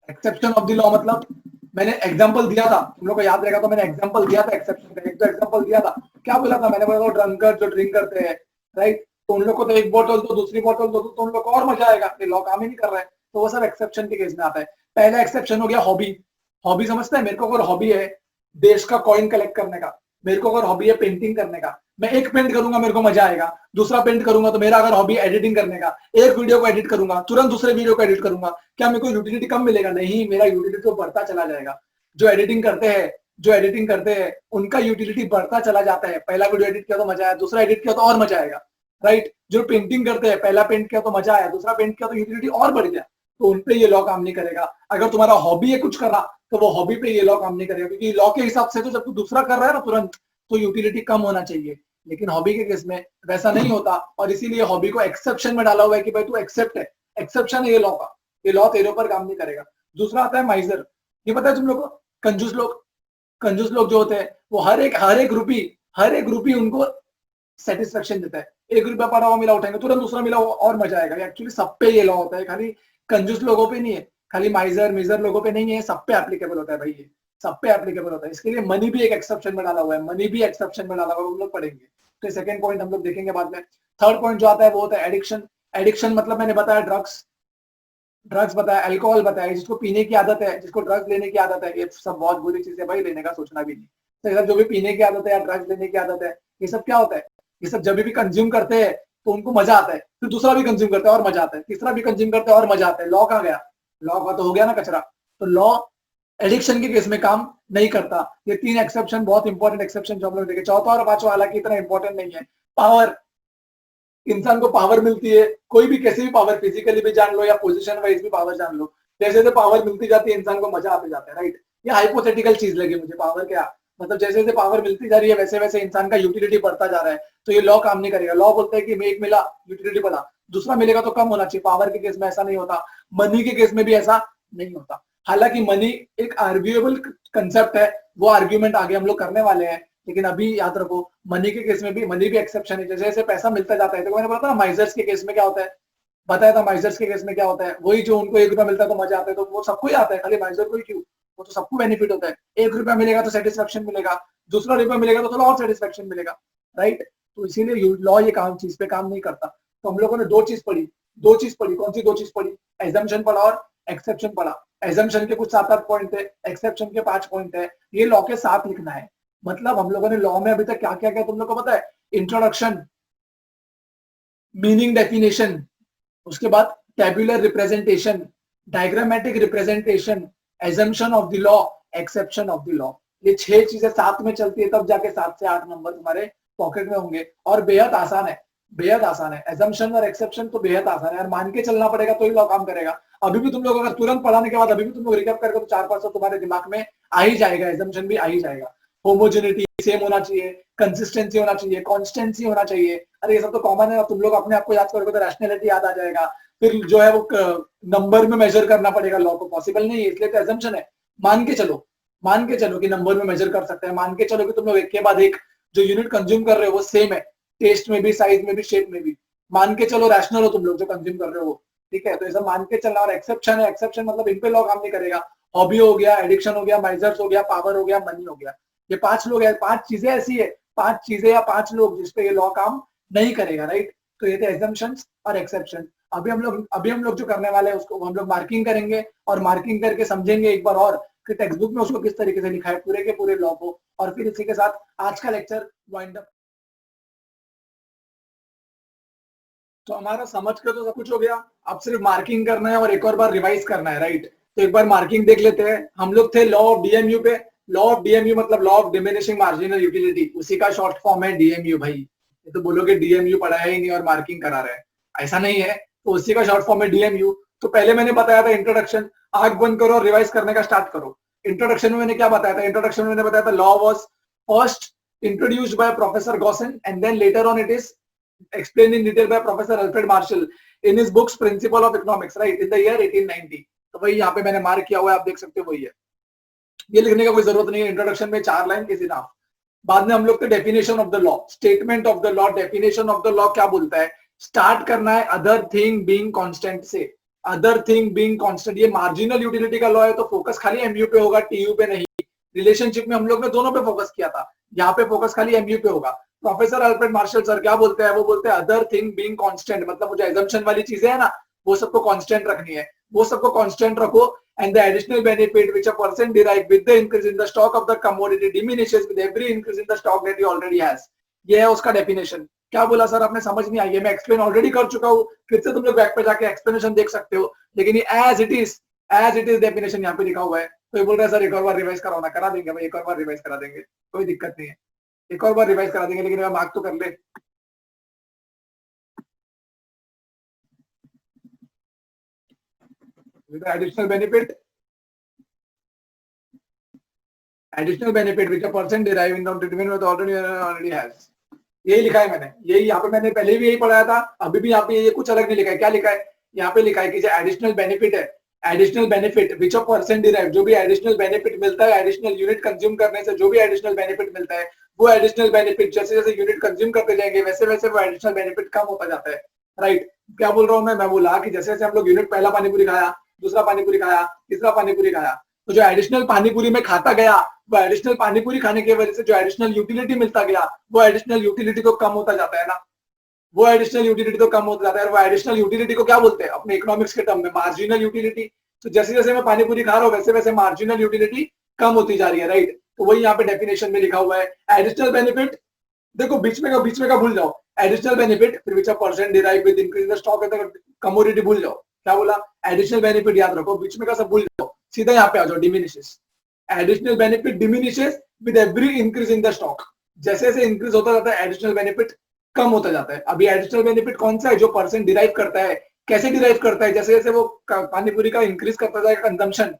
एक्सेप्शन ऑफ द लॉ मतलब मैंने एग्जांपल दिया था, तुम लोग को याद रहेगा तो मैंने एग्जांपल दिया था एक्सेप्शन का। एक तो एग्जांपल दिया था, क्या बोला था मैंने? बोला ड्रंकर जो ड्रिंक करते हैं, राइट, तो उन लोग को तो एक बोतल दो, दूसरी बोतल दो तो उन लोग को और मजा आएगा, ये लॉ काम ही नहीं कर रहा है, तो वो सब एक्सेप्शन के केस में आता है। पहला एक्सेप्शन हो गया हॉबी। हॉबी समझते हैं? मेरे को अगर हॉबी है देश का कॉइन कलेक्ट करने का, मेरे को अगर हॉबी है पेंटिंग करने का, मैं एक पेंट करूंगा मेरे को मजा आएगा, दूसरा पेंट करूंगा। तो मेरा अगर हॉबी एडिटिंग करने का, एक वीडियो को एडिट करूंगा तुरंत दूसरे वीडियो को एडिट करूंगा, क्या मेरे को यूटिलिटी कम मिलेगा? नहीं, मेरा यूटिलिटी तो बढ़ता चला जाएगा। जो एडिटिंग करते हैं, जो एडिटिंग करते हैं उनका यूटिलिटी बढ़ता चला जाता है। पहला वीडियो एडिट किया तो मजा आया, दूसरा एडिट किया तो और मजा आएगा, राइट। जो पेंटिंग करते हैं, पहला पेंट किया तो मजा आया, दूसरा पेंट किया तो यूटिलिटी और बढ़ गया, तो उनपे ये लॉ काम नहीं करेगा। अगर तुम्हारा हॉबी है कुछ करना तो वो हॉबी पे ये लॉ काम नहीं करेगा, क्योंकि लॉ के हिसाब से तो जब तू दूसरा कर रहा है ना तुरंत, तो यूटिलिटी कम होना चाहिए, लेकिन हॉबी के केस में वैसा नहीं होता, और इसीलिए हॉबी को एक्सेप्शन में डाला हुआ है कि भाई तू एक्सेप्ट है, एक्सेप्शन है ये लॉ का, ये लॉ तेरे ऊपर काम नहीं करेगा। दूसरा आता है माइजर। ये पता है तुम लोग को? कंजूस लोग, कंजूस लोग जो होते हैं वो हर एक रूपी उनको सेटिस्फेक्शन देता है। 1 रुपया पड़ा हुआ मिला उठाएंगे तुरंत दूसरा मिला और मजा आएगा। एक्चुअली सब पे ये लॉ होता है, खाली कंजूस लोगों पे नहीं है, खाली माइजर मिजर लोगों पे नहीं है, सब पे एप्लीकेबल होता है भाई, ये सब पे एप्लीकेबल होता है। इसके लिए मनी भी एक एक्सेप्शन में डाला हुआ है, मनी भी एक्सेप्शन में डाला हुआ है, हम लोग पढ़ेंगे। तो सेकंड पॉइंट हम लोग देखेंगे बाद में। थर्ड पॉइंट जो आता है वो होता है एडिक्शन। एडिक्शन मतलब मैंने बताया ड्रग्स, ड्रग्स बताया, अल्कोहल बताया, जिसको पीने की आदत है, जिसको ड्रग्स लेने की आदत है, ये सब बहुत बुरी चीज है भाई, लेने का सोचना भी नहीं। तो ये सब जो भी पीने की आदत है या ड्रग्स लेने की आदत है, ये सब क्या होता है? ये सब जब भी कंज्यूम करते हैं तो उनको मजा आता है, फिर दूसरा भी कंज्यूम करता है और मजा आता है, तीसरा भी कंज्यूम करता है और मजा आता है। लॉ कहाँ गया? लॉ का तो हो गया ना कचरा। तो लॉ एडिक्शन के केस में काम नहीं करता। ये 3 एक्सेप्शन बहुत इंपॉर्टेंट एक्सेप्शन जो हम लोग देखे। चौथा और पांचवा हालांकि इतना इंपॉर्टेंट नहीं है। पावर, इंसान को पावर मिलती है, कोई भी कैसी भी पावर, फिजिकली भी जान लो या पोजीशन वाइज भी पावर जान लो, जैसे जैसे पावर मिलती जाती है इंसान को मजा आते जाता है, राइट। ये हाइपोथेटिकल चीज लगी मुझे, पावर क्या मतलब, जैसे जैसे पावर मिलती जा रही है वैसे वैसे इंसान का यूटिलिटी बढ़ता जा रहा है, तो ये लॉ काम नहीं करेगा। लॉ बोलता है कि मैं एक मिला यूटिलिटी बढ़ा, दूसरा मिलेगा तो कम होना चाहिए। पावर के केस में ऐसा नहीं होता, मनी के केस में भी ऐसा नहीं होता। हालांकि मनी एक आर्ग्यूएबल कंसेप्ट है, वो आर्ग्यूमेंट आगे हम लोग करने वाले हैं, लेकिन अभी याद रखो मनी के केस में भी, मनी भी एक्सेप्शन है। जैसे जैसे पैसा मिलता जाता है, तो मैंने बताया माइजर्स के केस में क्या होता है, बताया था माइजर्स के केस में क्या होता है, वही जो उनको 1 रुपया मिलता है तो मजा आता है, तो वो सबको ही आता है, खाली माइजर को ही क्यों, वो तो सबको बेनिफिट होता है। 1 रुपया मिलेगा तो सेटिस्फेक्शन मिलेगा, दूसरा रुपया मिलेगा तो थोड़ा और सेटिस्फेक्शन मिलेगा, राइट। तो इसीलिए लॉ ये काम चीज पे काम नहीं करता। तो हम लोगों ने दो चीज पढ़ी, कौन सी दो चीज पढ़ी? एजम्पशन पढ़ा और एक्सेप्शन पढ़ा। एजम्पशन के कुछ 7-8 पॉइंट थे, एक्सेप्शन के 5 पॉइंट है, ये लॉ के साथ लिखना है। मतलब हम लोगों ने लॉ में अभी तक क्या क्या क्या तुम लोग को पता है? इंट्रोडक्शन, मीनिंग डेफिनेशन, उसके बाद tabular representation, diagrammatic representation, assumption of the law, exception of the law. ये 6 चीजें साथ में चलती है, तब जाके 7 से 8 नंबर तुम्हारे पॉकेट में होंगे। और बेहद आसान है, बेहद आसान है। एजम्पशन और एक्सेप्शन तो बेहद आसान है, और मान के चलना पड़ेगा तो ही लॉ काम करेगा। अभी भी तुम लोग अगर तुरंत पढ़ाने के बाद अभी भी तुम लोग रिकैप करके तो 4-5 तुम्हारे दिमाग में आ ही जाएगा, एजम्पशन भी आ ही जाएगा। होमोजेनिटी सेम होना चाहिए, कंसिस्टेंसी होना चाहिए, कॉन्स्टेंसी होना चाहिए, अरे ये सब तो कॉमन है। तुम लोग अपने आप को याद करोगे तो रैशनैलिटी याद आ जाएगा। फिर जो है वो नंबर में मेजर करना पड़ेगा, लॉ को पॉसिबल नहीं है, इसलिए तो एजम्पशन है, मान के चलो। मान के चलो कि नंबर में मेजर कर सकते हैं, मान के चलो कि तुम लोग एक के बाद एक जो यूनिट कंज्यूम कर रहे हो वो सेम है, टेस्ट में भी, साइज में भी, शेप में भी। मान के चलो रैशनल हो तुम लोग जो कंज्यूम कर रहे हो वो, ठीक है। तो ऐसा मान के चलना। और एक्सेप्शन है, एक्सेप्शन मतलब इन पे लॉ काम नहीं करेगा। हॉबी हो गया, एडिक्शन हो गया, माइजर्स हो गया, पावर हो गया, मनी हो गया। ये 5 लोग है, 5 चीजें ऐसी है, 5 चीजें या 5 लोग जिसपे ये लॉ काम नहीं करेगा, राइट। तो ये थे एग्जम्पशंस और एक्सेप्शन। अभी हम लोग जो करने वाले हैं उसको हम लोग मार्किंग करेंगे, और मार्किंग करके समझेंगे एक बार और कि टेक्स्ट बुक में उसको किस तरीके से लिखा है पूरे के पूरे लॉ को। और फिर इसी के साथ आज का लेक्चर वाइंड अप। तो हमारा समझ के तो सब कुछ हो गया, अब सिर्फ मार्किंग करना है और एक और बार रिवाइज करना है, राइट। तो एक बार मार्किंग देख लेते हैं। हम लोग थे लॉ ऑफ डीएमयू पे। लॉ ऑफ डीएमयू मतलब law of diminishing marginal utility, उसी का शॉर्ट फॉर्म है डीएमयू। भाई ये तो बोलोगे डीएमयू पढ़ा है ही नहीं और मार्किंग करा रहा है, ऐसा नहीं है। तो उसी का शॉर्ट फॉर्म है डीएमयू। तो पहले मैंने बताया था इंट्रोडक्शन, आंख बंद करो और रिवाइज करने का स्टार्ट करो। इंट्रोडक्शन में मैंने क्या बताया था? इंट्रोडक्शन में मैंने बताया था law was first introduced by Professor Gaussen and then later on it is explained in detail by Professor Alfred Marshall in his books Principle of Economics, right, in the year 1890। तो वही यहाँ पे मैंने मार्क किया हुआ है, आप देख सकते हो वही है। ये लिखने का कोई जरूरत नहीं है, इंट्रोडक्शन में 4 लाइन इज इनफ। बाद में हम लोग थे definition of the law, statement of the law. Definition of the law क्या बोलता है? स्टार्ट करना है अदर थिंग बीइंग कांस्टेंट से। अदर थिंग बीइंग कांस्टेंट, ये मार्जिनल यूटिलिटी का लॉ है, तो फोकस खाली एमयू पे होगा, टीयू पे नहीं। रिलेशनशिप में हम लोग ने दोनों पे फोकस किया था, यहाँ पे फोकस खाली एमयू पे होगा। प्रोफेसर अल्फ्रेड मार्शल सर क्या बोलते हैं? वो बोलते हैं अदर थिंग बीइंग कांस्टेंट, मतलब जो एजम्पशन वाली चीजें है ना, वो सबको कांस्टेंट रखनी है, वो सबको कांस्टेंट रखो। and the additional benefit which a person derive with the increase in the stock of the commodity diminishes with every increase in the stock that he already has। ये है उसका डेफिनेशन। क्या बोला सर आपने? समझ नहीं आई? ये मैं एक्सप्लेन ऑलरेडी कर चुका हूँ, फिर से तुम लोग बैक पे जाके एक्सप्लेनेशन देख सकते हो। लेकिन ये एज इट इज डेफिनेशन यहाँ पे लिखा हुआ है। तो ये बोल रहा है सर एक और बार रिवाइज कराना, करा देंगे भाई, एक और बार रिवाइज करा देंगे, कोई दिक्कत नहीं है, एक और बार रिवाइज करा देंगे, लेकिन मार्क तो कर ले। Additional benefit, additional benefit which a person derive in the treatment with already has। यही लिखा है मैंने, यही यहाँ पे मैंने पहले भी यही पढ़ाया था, अभी भी यहाँ पे ये कुछ अलग नहीं लिखा है। क्या लिखा है? यहाँ पे लिखा है कि जो एडिशनल बेनिफिट है, additional benefit which a person derive, जो भी एडिशनल बेनिफिट मिलता है एडिशनल यूनिट कंज्यूम करने से, जो भी एडिशनल बेनिफिट मिलता है, वो एडिशनल बेनिफिट जैसे जैसे यूनिट कंज्यूम करते जाएंगे वैसे वैसे वो एडिशनल बेनिफिट कम होता जाता है, राइट। क्या बोल रहा हूँ मैं बोला कि जैसे जैसे हम लोग यूनिट पहला पानीपुरी खाया, दूसरा पानीपुरी खाया, तीसरा पानीपुरी खाया, तो जो एडिशनल पानीपुरी में खाता गया, वो एडिशनल पानीपुरी खाने की वजह से जो एडिशनल यूटिलिटी मिलता गया, वो एडिशनल यूटिलिटी तो कम होता जाता है ना, वो एडिशनल यूटिलिटी तो कम होता जाता है। वो एडिशनल यूटिलिटी को क्या बोलते हैं अपने इकोनॉमिक्स के टर्म में? Marginal utility. तो जैसे जैसे मैं पानीपुरी खा रहा हूँ वैसे वैसे मार्जिनल यूटिलिटी कम होती जा रही है, राइट। तो वही यहाँ पे डेफिनेशन में लिखा हुआ है। एडिशनल बेनिफिट, देखो बीच में का भूल जाओ, एडिशनल बेनिफिट फिर which a person derive with increase the stock commodity भूल जाओ। क्या बोला? एडिशनल बेनिफिट याद रखो, बीच में का सब भूल जाओ, सीधा यहाँ पे आ जाओ, diminishes. Additional benefit diminishes with every increase in the stock. जैसे जैसे इंक्रीज होता जाता है एडिशनल बेनिफिट कम होता जाता है। अभी एडिशनल बेनिफिट कौन सा है? जो पर्सन डिराइव करता है। कैसे डिराइव करता है? जैसे जैसे वो पानीपुरी का इंक्रीज करता जाएगा कंजम्पशन,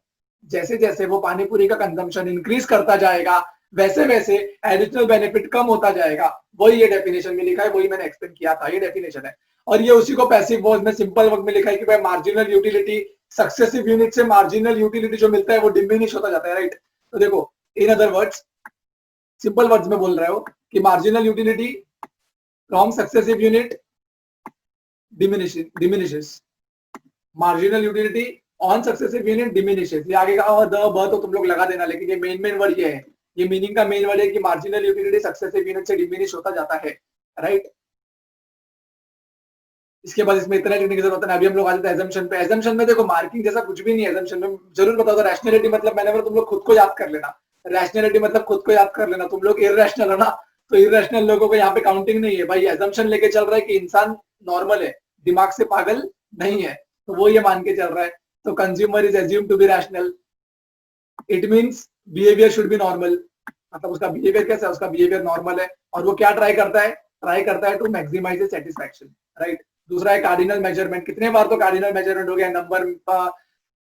जैसे जैसे वो पानीपुरी का कंजम्पशन इंक्रीज करता जाएगा वैसे वैसे एडिशनल बेनिफिट कम होता जाएगा। वही ये डेफिनेशन में लिखा है, वही मैंने एक्सप्लेन किया था, ये डेफिनेशन है। और ये उसी को पैसिव वॉइस में सिंपल वर्ड में लिखा है कि भाई मार्जिनल यूटिलिटी सक्सेसिव यूनिट से मार्जिनल यूटिलिटी जो मिलता है वो डिमिनिश होता जाता है, राइट। तो देखो in other words, simple words में बोल रहे हो कि marginal utility from successive unit diminishes, marginal utility on successive unit diminishes। ये आगे का द ब तो तुम लोग लगा देना, लेकिन ये मेन वर्ड ये है, ये मीनिंग का मेन वर्ड है कि मार्जिनल यूटिलिटी सक्सेसिव यूनिट से डिमिनिश होता जाता है, राइट। इसके बाद इसमें इतना लिखने की जरूरत है। अभी हम लोग आ जाते हैं एजम्पशन पे। एजम्पशन में देखो मार्किंग जैसा कुछ भी नहीं है एजम्पशन में, जरूर बता दो रैशनैलिटी मतलब मैंने बोला तुम लोग खुद को याद कर लेना, रैशनैलिटी मतलब खुद को याद कर लेना। तुम लोग इरैशनल हो ना, तो इरैशनल लोगों को यहाँ पे काउंटिंग नहीं है भाई। एजम्पशन लेके चल रहा है कि इंसान नॉर्मल है, दिमाग से पागल नहीं है, तो वो ये मान के चल रहा है। तो consumer is assume to be rational, it means behaviour should be normal. मतलब उसका बिहेवियर कैसा है? उसका बिहेवियर नॉर्मल है। और वो क्या ट्राई करता है? ट्राई करता है टू मैक्सिमाइज सेटिस्फैक्शन, राइट। दूसरा है कार्डिनल मेजरमेंट। कितने बार तो कार्डिनल मेजरमेंट हो गया, number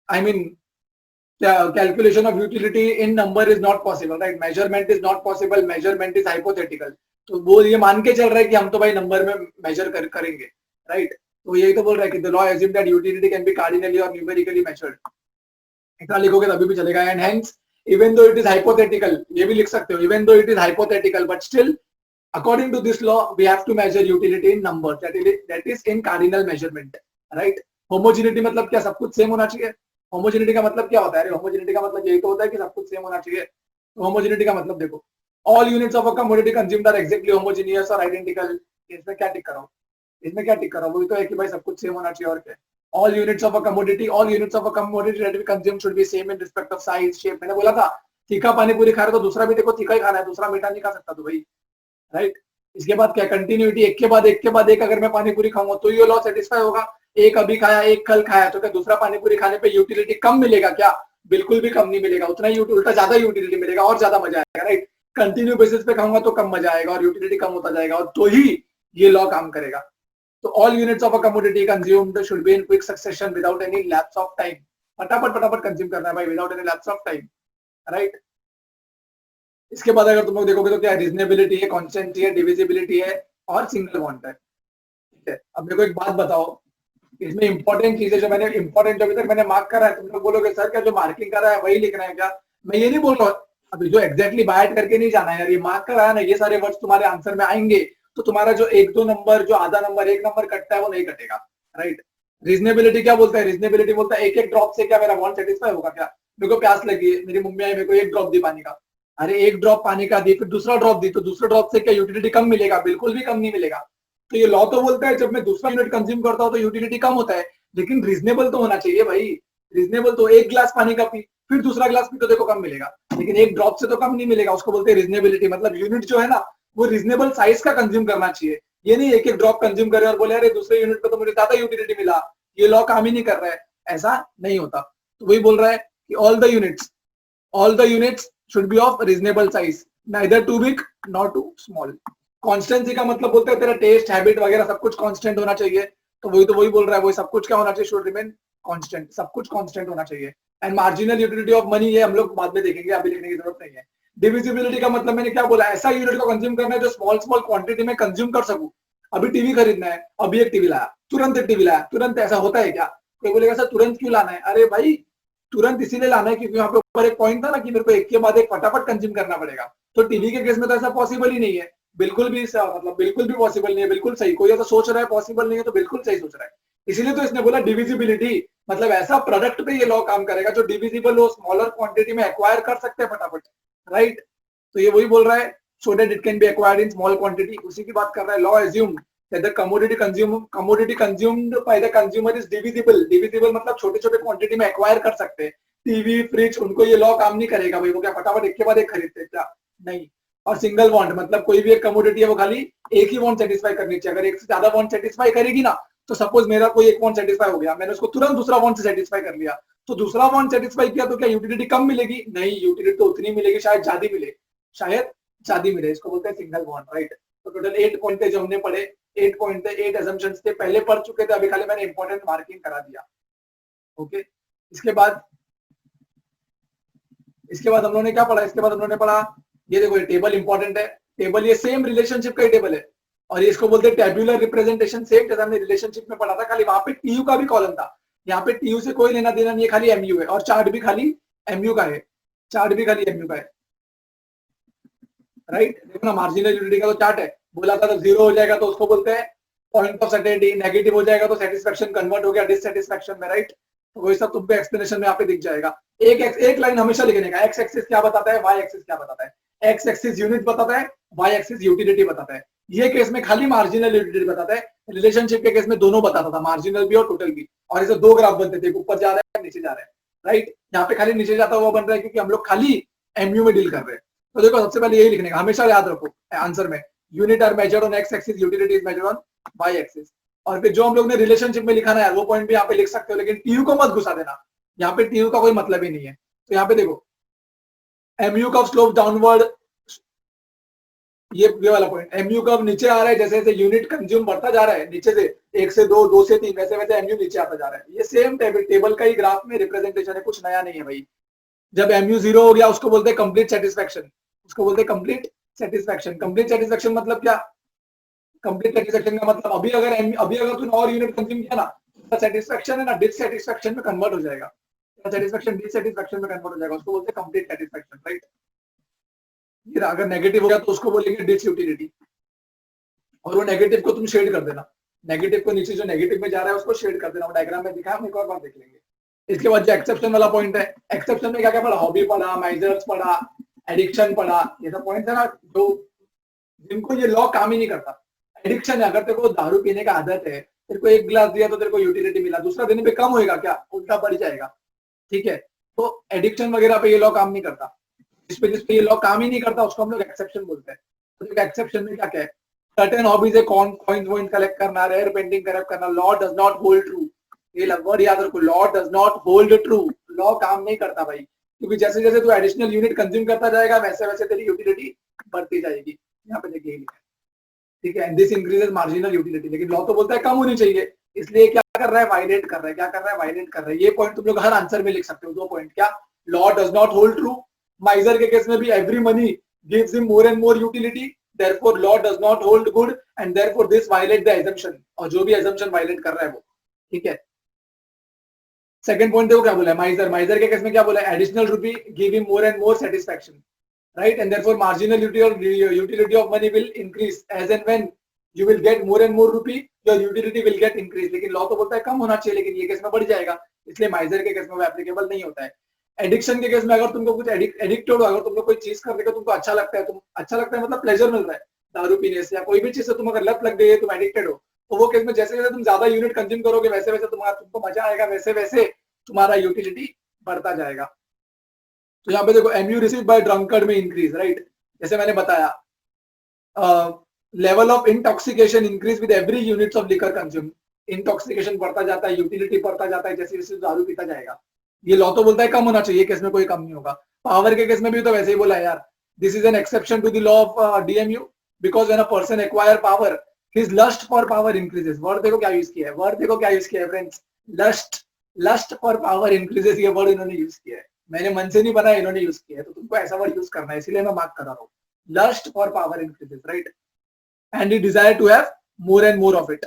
I mean calculation of utility in number is not possible, right? measurement is not possible, measurement is hypothetical। तो वो ये मान के चल रहा है कि हम तो भाई नंबर में मेजर करेंगे, राइट। तो यही तो बोल रहा है कि the law assumes that utility can be cardinally or numerically measured। इतना लिखोगे तभी भी चलेगा। And hence even though it is hypothetical, ये भी लिख सकते हो, even though it is hypothetical but still according to this law we have to measure utility in numbers, that is in cardinal measurement, right? homogeneity मतलब क्या, सब कुछ सेम होना चाहिए। homogeneity का मतलब क्या होता है? homogeneity का मतलब यही तो होता है कि सब कुछ सेम होना चाहिए। homogeneity का मतलब देखो, all units of a commodity consumed are exactly homogeneous or identical। इसमें क्या टिक कराओ, इसमें क्या टिक कराओ, वही तो है कि भाई सब कुछ सेम होना चाहिए और क्या। all units of a commodity that we consume should be same in respect of size, shape। मैंने बोला था तीखा पानी पूरी खा रहे तो दूसरा भी देखो तीखा ही खाना है, दूसरा मीठा नहीं खा सकता तो भाई, राइट। इसके बाद क्या, कंटिन्यूटी, एक के बाद एक अगर मैं पानी पूरी खाऊंगा तो ये लॉ सेटिस्फाई होगा। एक अभी खाया एक कल खाया तो क्या दूसरा पानी पूरी खाने पे यूटिलिटी कम मिलेगा क्या? बिल्कुल भी कम नहीं मिलेगा, उतना ही उल्टा ज्यादा यूटिलिटी मिलेगा और ज्यादा मजा आएगा, राइट। कंटिन्यू बेसिस पे खाऊंगा तो कम मजा आएगा और यूटिलिटी कम होता जाएगा, और तो ही ये लॉ काम करेगा। तो all units of a commodity consumed should be in quick succession without any lapse of time. फटाफट कंज्यूम करना है भाई without any lapse of time, right. इसके बाद अगर तुम लोग देखोगे तो क्या रीजनेबिलिटी है, कॉन्स्टेंटी है, डिविजिबिलिटी है और सिंगल बॉन्ड है, ठीक है। अब मेरे को एक बात बताओ, इसमें इंपॉर्टेंट चीजें जो मैंने इंपॉर्टेंट अभी तक मैंने मार्क करा है, तुम लोग बोलोगे सर क्या जो मार्किंग करा है वही लिखना है क्या? मैं ये नहीं बोल रहा हूँ, अभी जो एग्जैक्टली बाय करके नहीं जाना है यार, ये मार्क करा है ना, ये सारे वर्ड्स तुम्हारे आंसर में आएंगे तो तुम्हारा जो एक दो नंबर, जो आधा नंबर एक नंबर कटता है वो नहीं कटेगा, राइट। रीजनेबिलिटी क्या बोलता है? रीजनेबिलिटी बोलता है एक एक ड्रॉप से क्या मेरा वांट सेटिस्फाई होगा क्या? मेरे को प्यास लगी है, मेरी मम्मी आई मेरे को एक ड्रॉप दी पानी का, अरे एक ड्रॉप पानी का दी फिर दूसरा ड्रॉप दी तो दूसरे ड्रॉप से क्या यूटिलिटी कम मिलेगा? बिल्कुल भी कम नहीं मिलेगा। तो ये लॉ तो बोलता है जब मैं दूसरा यूनिट कंज्यूम करता हूँ तो यूटिलिटी कम होता है, लेकिन रीजनेबल तो होना चाहिए भाई। रीजनेबल तो एक गिलास पानी का पी फिर दूसरा गिलास पी तो देखो कम मिलेगा, लेकिन एक ड्रॉप से तो कम नहीं मिलेगा, उसको बोलते हैं रीजनेबिलिटी। मतलब यूनिट जो है ना वो रीजनेबल साइज का कंज्यूम करना चाहिए, ये नहीं एक एक ड्रॉप कंज्यूम करे और बोले अरे दूसरे यूनिट पे तो मुझे ज्यादा यूटिलिटी मिला, ये लॉ काम ही नहीं कर रहा है, ऐसा नहीं होता। तो वही बोल रहा है कि all the units should be of reasonable size, neither too big nor too small। Constituency का मतलब बोलते हैं तेरा टेस्ट हैबिट वगैरह सब कुछ कांस्टेंट होना चाहिए, तो वही बोल रहा है, वही सब कुछ क्या होना चाहिए? शुड रिमेन कांस्टेंट, सब कुछ कांस्टेंट होना चाहिए। And marginal utility of money, ये हम लोग बाद में देखेंगे, अभी लिखने की जरूरत नहीं है। डिविजिबिलिटी का मतलब मैंने क्या बोला, ऐसा यूनिट को कंज्यूम करना है जो स्मॉल क्वांटिटी में कंज्यूम कर सकूं। अभी टीवी खरीदना है, अभी एक टीवी लाया, तुरंत एक टीवी लाया, तुरंत, ऐसा होता है क्या? कोई बोलेगा सर तुरंत क्यों लाना है? अरे भाई तुरंत इसीलिए लाना है क्योंकि यहाँ पे ऊपर एक पॉइंट था ना कि मेरे को एक के बाद एक फटाफट कंज्यूम करना पड़ेगा, तो टीवी के केस में तो ऐसा पॉसिबल ही नहीं है, बिल्कुल भी मतलब बिल्कुल भी पॉसिबल नहीं है। बिल्कुल सही, कोई ऐसा सोच रहा है पॉसिबल नहीं है तो बिल्कुल सही सोच रहा है। इसीलिए तो इसने बोला डिविजिबिलिटी, मतलब ऐसा प्रोडक्ट पे ये लॉ काम करेगा जो डिविजिबल हो, स्मॉलर क्वांटिटी में एक्वायर कर सकते हैं फटाफट, राइट। तो ये वही बोल रहा है so that it can be acquired in small quantity, उसी की बात कर रहा है। Law assume that the commodity consumed by the consumer is divisible मतलब छोटे छोटे क्वांटिटी में एक्वायर कर सकते हैं। टीवी फ्रिज उनको ये लॉ काम नहीं करेगा भाई, वो क्या फटाफट एक के बाद एक खरीदते हैं क्या? नहीं। और सिंगल वांट मतलब कोई भी एक कमोडिटी है वो खाली एक ही वांट सेटिस्फाई करनी चाहिए, अगर एक से ज्यादा वांट सेटिस्फाई करेगी ना, तो सपोज मेरा कोई एक वांट सेटिस्फाई हो गया, मैंने उसको तुरंत दूसरा वांट से सेटिस्फाई कर लिया, तो दूसरा वांट सेटिस्फाई किया तो क्या यूटिलिटी कम मिलेगी? नहीं, यूटिलिटी तो उतनी मिलेगी, शायद ज्यादा मिले, इसको बोलते हैं सिंगल वांट, राइट। तो टोटल 8 पॉइंट थे जो हमने पढ़े, 8 पॉइंट थे, 8 assumptions थे, पहले पढ़ चुके थे, अभी खाली मैंने इंपॉर्टेंट मार्किंग करा दिया, ओके। इसके बाद हम लोगों ने क्या पढ़ा? इसके बाद हम लोगों ने पढ़ा, ये देखो ये टेबल इंपॉर्टेंट है, टेबल ये सेम रिलेशनशिप का ही टेबल है, और ये इसको बोलते हैं टेबुलर रिप्रेजेंटेशन, सेम जैसा हमने रिलेशनशिप में पढ़ा था, खाली वहां पे टीयू का भी कॉलम था, यहाँ पे टीयू से कोई लेना देना नहीं है, खाली एमयू है, और चार्ट भी खाली एमयू का है, राइट। देखो ना मार्जिनल यूटिलिटी का तो चार्ट है, बोला था तो जीरो हो जाएगा तो उसको बोलते हैं पॉइंट ऑफ सर्टेनिटी, नेगेटिव हो जाएगा तो सेटिस्फेक्शन कन्वर्ट हो गया डिससेटिस्फेक्शन में, राइट। तो वही सब तुमको एक्सप्लेनेशन में यहाँ पे दिख जाएगा। एक लाइन हमेशा लिखने का, एक्स एक्सिस क्या बताता है, वाई एक्सिस क्या बताता है। एक्स एक्सिस यूनिट बताता है, वाई एक्सिस यूटिलिटी बताता है। ये केस में खाली मार्जिनल यूटिलिटी बताता है, रिलेशनशिप के केस में दोनों बताता था, मार्जिनल भी और टोटल भी, और इसे दो ग्राफ बनते थे, ऊपर जा रहा है नीचे जा रहा है, राइट। यहाँ पे खाली नीचे जाता हुआ बन रहा है क्योंकि हम लोग खाली एमयू में डील कर रहे हैं। तो देखो सबसे पहले यही लिखने का, हमेशा याद रखो आंसर में, unit are measured on X axis, utility is measured on Y axis. और फिर जो हम लोग ने रिलेशनशिप में लिखा ना यार, वो पॉइंट भी यहाँ पे लिख सकते हो, लेकिन टीयू को मत घुसा देना, यहाँ पे टीयू का कोई मतलब ही नहीं है। तो यहाँ पे देखो एमयू का स्लोप डाउनवर्ड, ये वाला पॉइंट, एमयू कब नीचे आ रहा है, जैसे जैसे यूनिट कंज्यूम बढ़ता जा रहा है नीचे से, 1 से 2, 2 से 3, वैसे वैसे एमयू नीचे आता जा रहा है। ये सेम टेबल का ही ग्राफ में रिप्रेजेंटेशन है, कुछ नया नहीं है भाई। जब एमयू 0 हो गया उसको बोलते हैं कंप्लीट सेटिस्फेक्शन, कंप्लीट सेटिस्फेक्शन मतलब क्या? कंप्लीट सेटिस्फेक्शन का मतलब अभी अगर तूने और यूनिट कंज्यूम किया ना, तो सेटिस्फेक्शन है ना डिससेटिस्फेक्शन में कन्वर्ट हो जाएगा, सेटिस्फेक्शन डिससेटिस्फेक्शन में कन्वर्ट हो जाएगा, उसको बोलते हैं कंप्लीट सेटिस्फेक्शन, राइट। ये अगर नेगेटिव हो गया तो उसको बोलेंगे डिसयूटिलिटी, और वो नेगेटिव को तुम शेड कर देना, नेगेटिव को नीचे जो नेगेटिव में जा रहा है उसको शेड कर देना, वो डायग्राम में दिखा, हम एक और बार देख लेंगे। इसके बाद जो एक्सेप्शन वाला पॉइंट है, एक्सेप्शन में क्या क्या पढ़ा, हॉबी पढ़ा, माइजर्स पढ़ा, एडिक्शन पढ़ा, ये सब पॉइंट है ना जो जिनको ये लॉ काम ही नहीं करता। एडिक्शन है, अगर तेरे को दारू पीने का आदत है, तेरे को एक गिलास दिया तो तेरे को यूटिलिटी मिला, दूसरा देने पे कम होएगा क्या, उल्टा बढ़ जाएगा, ठीक है। तो एडिक्शन वगैरह पे ये लॉ काम नहीं करता, जिसपे ये लॉ काम ही नहीं करता उसको हम लोग एक्सेप्शन बोलते हैं। तो एक्सेप्शन में क्या क्या है, सर्टेन हॉबीज है, कॉइन्स वॉइन्स कलेक्ट करना, रेयर पेंटिंग कलेक्ट करना, law does not hold true, ये वर्ड याद रखो, law does not hold true, law काम नहीं करता भाई, क्योंकि जैसे जैसे तू एडिशनल यूनिट कंज्यूम करता जाएगा वैसे वैसे तेरी यूटिलिटी बढ़ती जाएगी, यहाँ पे देखिए लिखा है, ठीक है, दिस इंक्रीजेस मार्जिनल यूटिलिटी, लेकिन लॉ तो बोलता है कम होनी चाहिए, इसलिए क्या कर रहा है, वायलेट कर रहा है, क्या कर रहा है, वायलेट कर रहा है। ये पॉइंट तुम लोग हर आंसर में लिख सकते हो, दो पॉइंट, क्या, law does not hold true, माइजर के केस में भी every money gives him more and more utility, therefore law does not hold good and therefore this violate the assumption, और जो भी assumption violate कर रहा है वो, ठीक है। सेकंड पॉइंट देखो क्या बोला है, माइजर, माइजर के केस में क्या बोला है, एडिशनल रूपी give him more and more satisfaction, right, and therefore marginal utility of money will increase as and when you will get more and more rupee your utility will get increased, लेकिन लॉ तो बोलता है कम होना चाहिए, लेकिन ये केस में बढ़ जाएगा, इसलिए माइजर के केस में वो एप्लीकेबल नहीं होता है। एडिक्शन के केस में अगर तुमको कुछ एडिक्टेड हो, अगर तुम लोग कोई चीज करने का तुमको अच्छा लगता है, तुम अच्छा लगता है मतलब प्लेजर मिल रहा है दारू पीने से या कोई भी चीज से, तुम अगर लत लग गई है, तुम एडिक्टेड हो, तो वो केस में जैसे जैसे तुम ज्यादा यूनिट कंज्यूम करोगे वैसे वैसे तुमको मजा आएगा, वैसे वैसे तुम्हारा यूटिलिटी बढ़ता जाएगा। तो यहाँ पे देखो एमयू रिसीव बाय ड्रंकर्ड में इंक्रीज, राइट, जैसे मैंने बताया, level of intoxication increase with every units of liquor consume, intoxication बढ़ता जाता है, यूटिलिटी बढ़ता जाता है जैसे जैसे दारू पीता जाएगा। ये लॉ तो बोलता है कम होना चाहिए, केस में कोई कम नहीं होगा। पावर के केस में भी तो वैसे ही बोला है यार, this is an exception to the law of DMU, because when a person acquire power his lust for power increases. Word देखो क्या यूज किया है, वर्ड देखो क्या यूज किया है friends, lust, lust for power increases, ये वर्ड इन्होंने यूज किया है, मैंने मन से नहीं बनाया, इन्होंने यूज किया है, तो तुमको ऐसा वर्ड यूज करना है, इसीलिए मैं मार्क कर रहा हूँ, lust for power increases, right, and he desire to have more and more of it,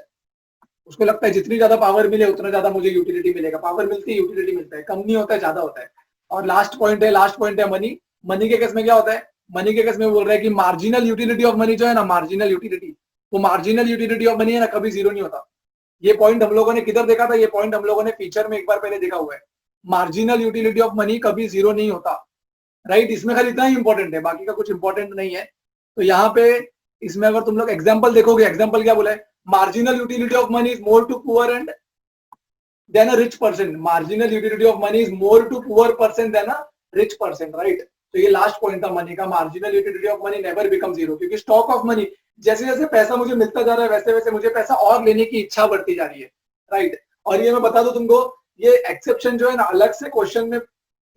उसको लगता है जितनी ज्यादा पावर मिले उतना ज्यादा मुझे यूटिलिटी मिलेगा, पावर मिलती है यूटिलिटी मिलता है, कम नहीं होता है ज्यादा होता है। और लास्ट पॉइंट है मनी, मनी के केस में क्या होता है, मनी के केस में बोल रहा है कि मार्जिनल यूटिलिटी ऑफ मनी जो है ना, मार्जिनल यूटिलिटी, वो मार्जिनल यूटिलिटी ऑफ मनी है ना, कभी जीरो नहीं होता। ये पॉइंट हम लोगों ने किधर देखा था, ये पॉइंट हम लोगों ने फीचर में एक बार पहले देखा हुआ है, मार्जिनल यूटिलिटी ऑफ मनी कभी जीरो नहीं होता, राइट, इसमें खाली इतना ही इंपॉर्टेंट है, बाकी का कुछ इंपॉर्टेंट नहीं है। तो यहाँ पे इसमें अगर तुम लोग एग्जाम्पल देखोगे, एग्जाम्पल क्या बोला है, marginal utility of money is more to poor and than a rich person, marginal utility of money is more to poor person than a rich person, right। तो ये लास्ट पॉइंट था मनी का, marginal utility of money never become zero, क्योंकि स्टॉक ऑफ मनी, जैसे जैसे पैसा मुझे मिलता जा रहा है वैसे वैसे मुझे पैसा और लेने की इच्छा बढ़ती जा रही है, राइट। और ये मैं बता दूं तुमको, ये एक्सेप्शन जो है ना अलग से क्वेश्चन में,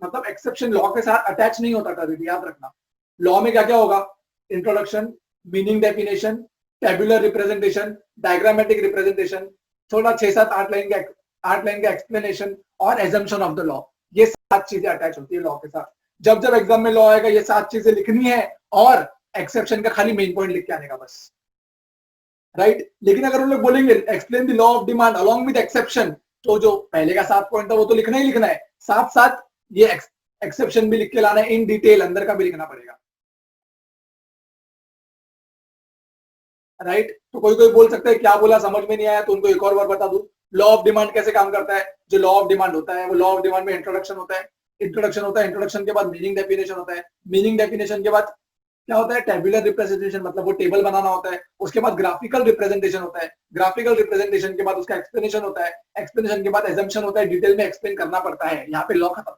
मतलब एक्सेप्शन लॉ के साथ अटैच नहीं होता कभी भी, याद रखना। लॉ में क्या क्या होगा, introduction, meaning definition, tabular representation, diagrammatic representation, थोड़ा 6-7-8 लाइन का एक्सप्लेनेशन और एजम्पशन ऑफ द लॉ, ये 7 चीजें अटैच होती है लॉ के साथ। जब जब एग्जाम में लॉ आएगा ये 7 चीजें लिखनी है और एक्सेप्शन का खाली मेन पॉइंट लिख के आने का बस, राइट। लेकिन अगर हम लोग बोलेंगे explain the law of demand along with exception, तो जो पहले का 7 पॉइंट था वो तो लिखना ही लिखना है, साथ साथ ये एक्सेप्शन भी लिख के लाना है, इन डिटेल अंदर का भी लिखना पड़ेगा, राइट। तो कोई कोई बोल सकता है क्या बोला समझ में नहीं आया, तो उनको एक और बार बता दूं, लॉ ऑफ डिमांड कैसे काम करता है। जो लॉ ऑफ डिमांड होता है वो लॉ ऑफ डिमांड में इंट्रोडक्शन होता है, इंट्रोडक्शन के बाद मीनिंग डेफिनेशन होता है, मीनिंग डेफिनेशन के बाद क्या होता है, टेबुलर रिप्रेजेंटेशन, मतलब वो टेबल बनाना होता है, उसके बाद ग्राफिकल रिप्रेजेंटेशन होता है, ग्राफिकल रिप्रेजेंटेशन के बाद उसका एक्सप्लेनेशन होता है, एक्सप्लेनेशन के बाद एजम्पशन होता है, डिटेल में एक्सप्लेन करना पड़ता है, यहाँ पे लॉ खत्म।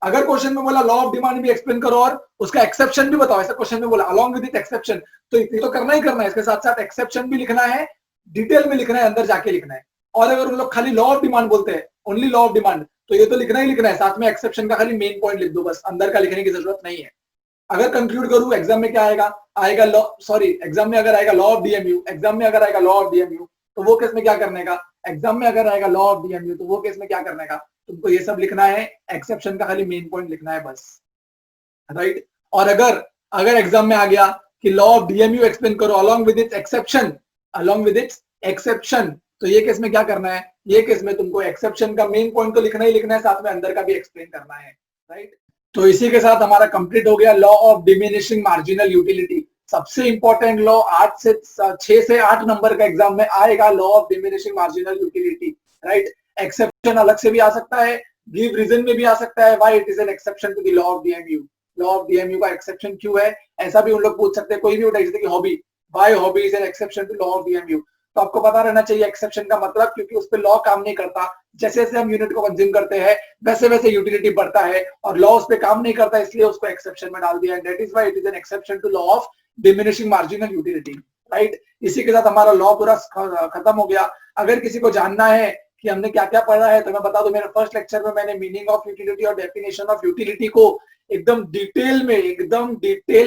अगर क्वेश्चन में बोला लॉ ऑफ डिमांड भी एक्सप्लेन करो और उसका एक्सेप्शन भी बताओ, ऐसा क्वेश्चन में बोला अलोंग विद एक्सेप्शन, तो ये तो करना ही करना है, इसके साथ साथ एक्सेप्शन भी लिखना है, डिटेल में लिखना है, अंदर जाके लिखना है। और अगर उन लोग खाली लॉ ऑफ डिमांड बोलते हैं, ओनली लॉ ऑफ डिमांड, तो ये तो लिखना ही लिखना है, साथ में एक्सेप्शन का खाली मेन पॉइंट लिख दो बस, अंदर का लिखने की जरूरत नहीं है। अगर कंक्लूड करूं एग्जाम में क्या आएगा लॉ, सॉरी एग्जाम में अगर आएगा लॉ ऑफ डीएमयू, एग्जाम में अगर आएगा लॉ ऑफ डीएमयू, तो वो केस में क्या करने का, एग्जाम में अगर आएगा लॉ ऑफ डीएमयू तो वो केस में क्या करने का, तुमको ये सब लिखना है, एक्सेप्शन का खाली मेन पॉइंट लिखना है बस, राइट। और अगर एग्जाम में आ गया कि लॉ ऑफ डीएमयू एक्सप्लेन करो अलोंग विद इट्स एक्सेप्शन, तो ये केस में क्या करना है, ये केस में तुमको एक्सेप्शन का मेन पॉइंट तो लिखना ही लिखना है, साथ में अंदर का भी एक्सप्लेन करना है, राइट। तो इसी के साथ हमारा कंप्लीट हो गया law of diminishing marginal utility. सबसे इंपॉर्टेंट लॉ 6 से 8 नंबर का एग्जाम में आएगा, law of diminishing marginal utility, right. Exception अलग से भी आ सकता है, गिव रीजन में भी आ सकता है, why it is an exception to the law of DMU. Law of DMU का एक्सेप्शन क्यों है, ऐसा भी उन लोग पूछ सकते हैं। कोई भी उठा, जैसे कि hobby, why hobby is an exception to law of DMU. तो आपको पता रहना चाहिए एक्सेप्शन का मतलब, क्योंकि उस पर लॉ काम नहीं करता। जैसे जैसे हम यूनिट को कंज्यूम करते हैं वैसे वैसे यूटिलिटी बढ़ता है, और लॉ उस पर काम नहीं करता, इसलिए उसको एक्सेप्शन में डाल दिया। That is why it is an exception to law of diminishing marginal utility, right. इसी के साथ हमारा लॉ पूरा खत्म हो गया। अगर किसी को जानना है कि हमने क्या क्या पढ़ा है तो मैं बता दूं, मेरे फर्स्ट लेक्चर में मैंने मीनिंग ऑफ यूटिलिटी और डेफिनेशन ऑफ यूटिलिटी को एकदम डिटेल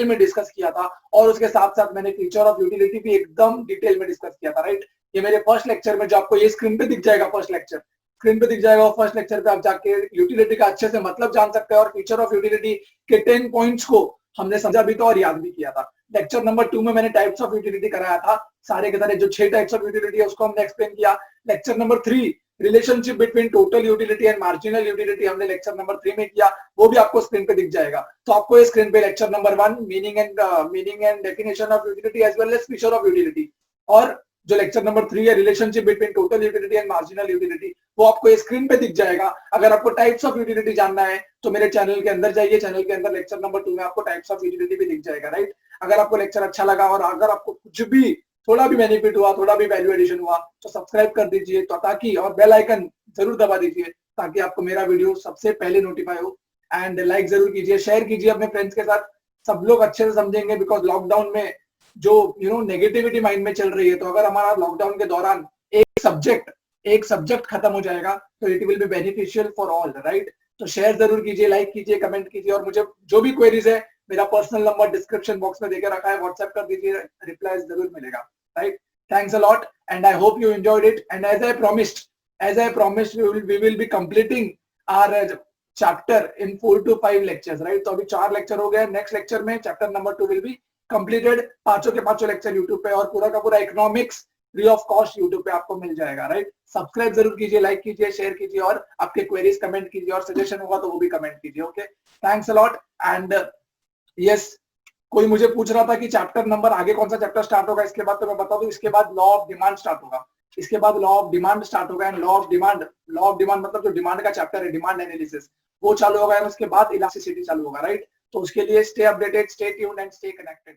में डिस्कस किया था, और उसके साथ साथ मैंने फीचर ऑफ यूटिलिटी भी एकदम डिटेल में डिस्कस किया था, राइट। ये मेरे फर्स्ट लेक्चर में, जो आपको ये स्क्रीन पे दिख जाएगा, फर्स्ट लेक्चर स्क्रीन पे दिख जाएगा, और फर्स्ट लेक्चर पे आप जाके यूटिलिटी का अच्छे से मतलब जान सकते हैं, और फीचर ऑफ यूटिलिटी के 10 पॉइंट्स को हमने समझा भी था और याद भी किया था। लेक्चर नंबर 2 में मैंने टाइप्स ऑफ यूटिलिटी कराया था, सारे के सारे जो 6 टाइप्स ऑफ यूटिलिटी है उसको हमने एक्सप्लेन किया। Lecture number 3 relationship between total utility and marginal utility हमने लेक्चर नंबर 3 में किया, वो भी आपको स्क्रीन पे दिख जाएगा। तो आपको इस स्क्रीन पे lecture number 1 meaning and definition of utility as well as feature of utility, और जो लेक्चर नंबर 3 है relationship between total utility and marginal utility, वो आपको स्क्रीन पे दिख जाएगा। अगर आपको टाइप्स ऑफ यूटिलिटी जानना है तो मेरे चैनल के अंदर जाइए, चैनल के अंदर लेक्चर नंबर 2 में आपको टाइप्स ऑफ यूटिलिटी भी दिख जाएगा, राइट। अगर आपको लेक्चर अच्छा लगा और अगर आपको कुछ भी थोड़ा भी बेनिफिट हुआ, थोड़ा भी वैल्यू एडिशन हुआ, तो सब्सक्राइब कर दीजिए, तो ताकि, और बेल आइकन जरूर दबा दीजिए ताकि आपको मेरा वीडियो सबसे पहले नोटिफाई हो। एंड लाइक जरूर कीजिए, शेयर कीजिए अपने फ्रेंड्स के साथ, सब लोग अच्छे से समझेंगे। बिकॉज लॉकडाउन में जो नेगेटिविटी माइंड में चल रही है, तो अगर हमारा लॉकडाउन के दौरान एक सब्जेक्ट खत्म हो जाएगा तो it will be beneficial for all, right. तो शेयर जरूर कीजिए, लाइक कीजिए, कमेंट कीजिए, और मुझे जो भी क्वेरीज है मेरा पर्सनल नंबर डिस्क्रिप्शन बॉक्स में देके रखा है, व्हाट्सएप कर दीजिए, रिप्लाई जरूर मिलेगा, right. Thanks a lot, and I hope you enjoyed it. And as I promised, we will be completing our chapter in 4 to 5 lectures, right? तो अभी 4 लेक्चर हो गए, नेक्स्ट लेक्चर में chapter number 2 will be completed. पांचों के पांचों लेक्चर यूट्यूब पे, और पूरा का पूरा economics free of cost YouTube पे आपको मिल जाएगा, राइट। सब्सक्राइब जरूर कीजिए, लाइक कीजिए, शेयर कीजिए, और आपके क्वेरीज कमेंट कीजिए, और सजेशन होगा तो वो भी कमेंट कीजिए। Okay, thanks a lot. And yes, कोई मुझे पूछ रहा था कि चैप्टर नंबर आगे कौन सा चैप्टर स्टार्ट होगा इसके बाद, तो मैं बता दूं, इसके बाद लॉ ऑफ डिमांड स्टार्ट होगा। इसके बाद लॉ ऑफ डिमांड स्टार्ट होगा, एंड लॉ ऑफ डिमांड मतलब जो डिमांड का चैप्टर है, डिमांड एनालिसिस, वो चालू होगा, और उसके बाद इलास्टिसिटी चालू होगा, राइट। तो उसके लिए stay updated, stay tuned and stay connected.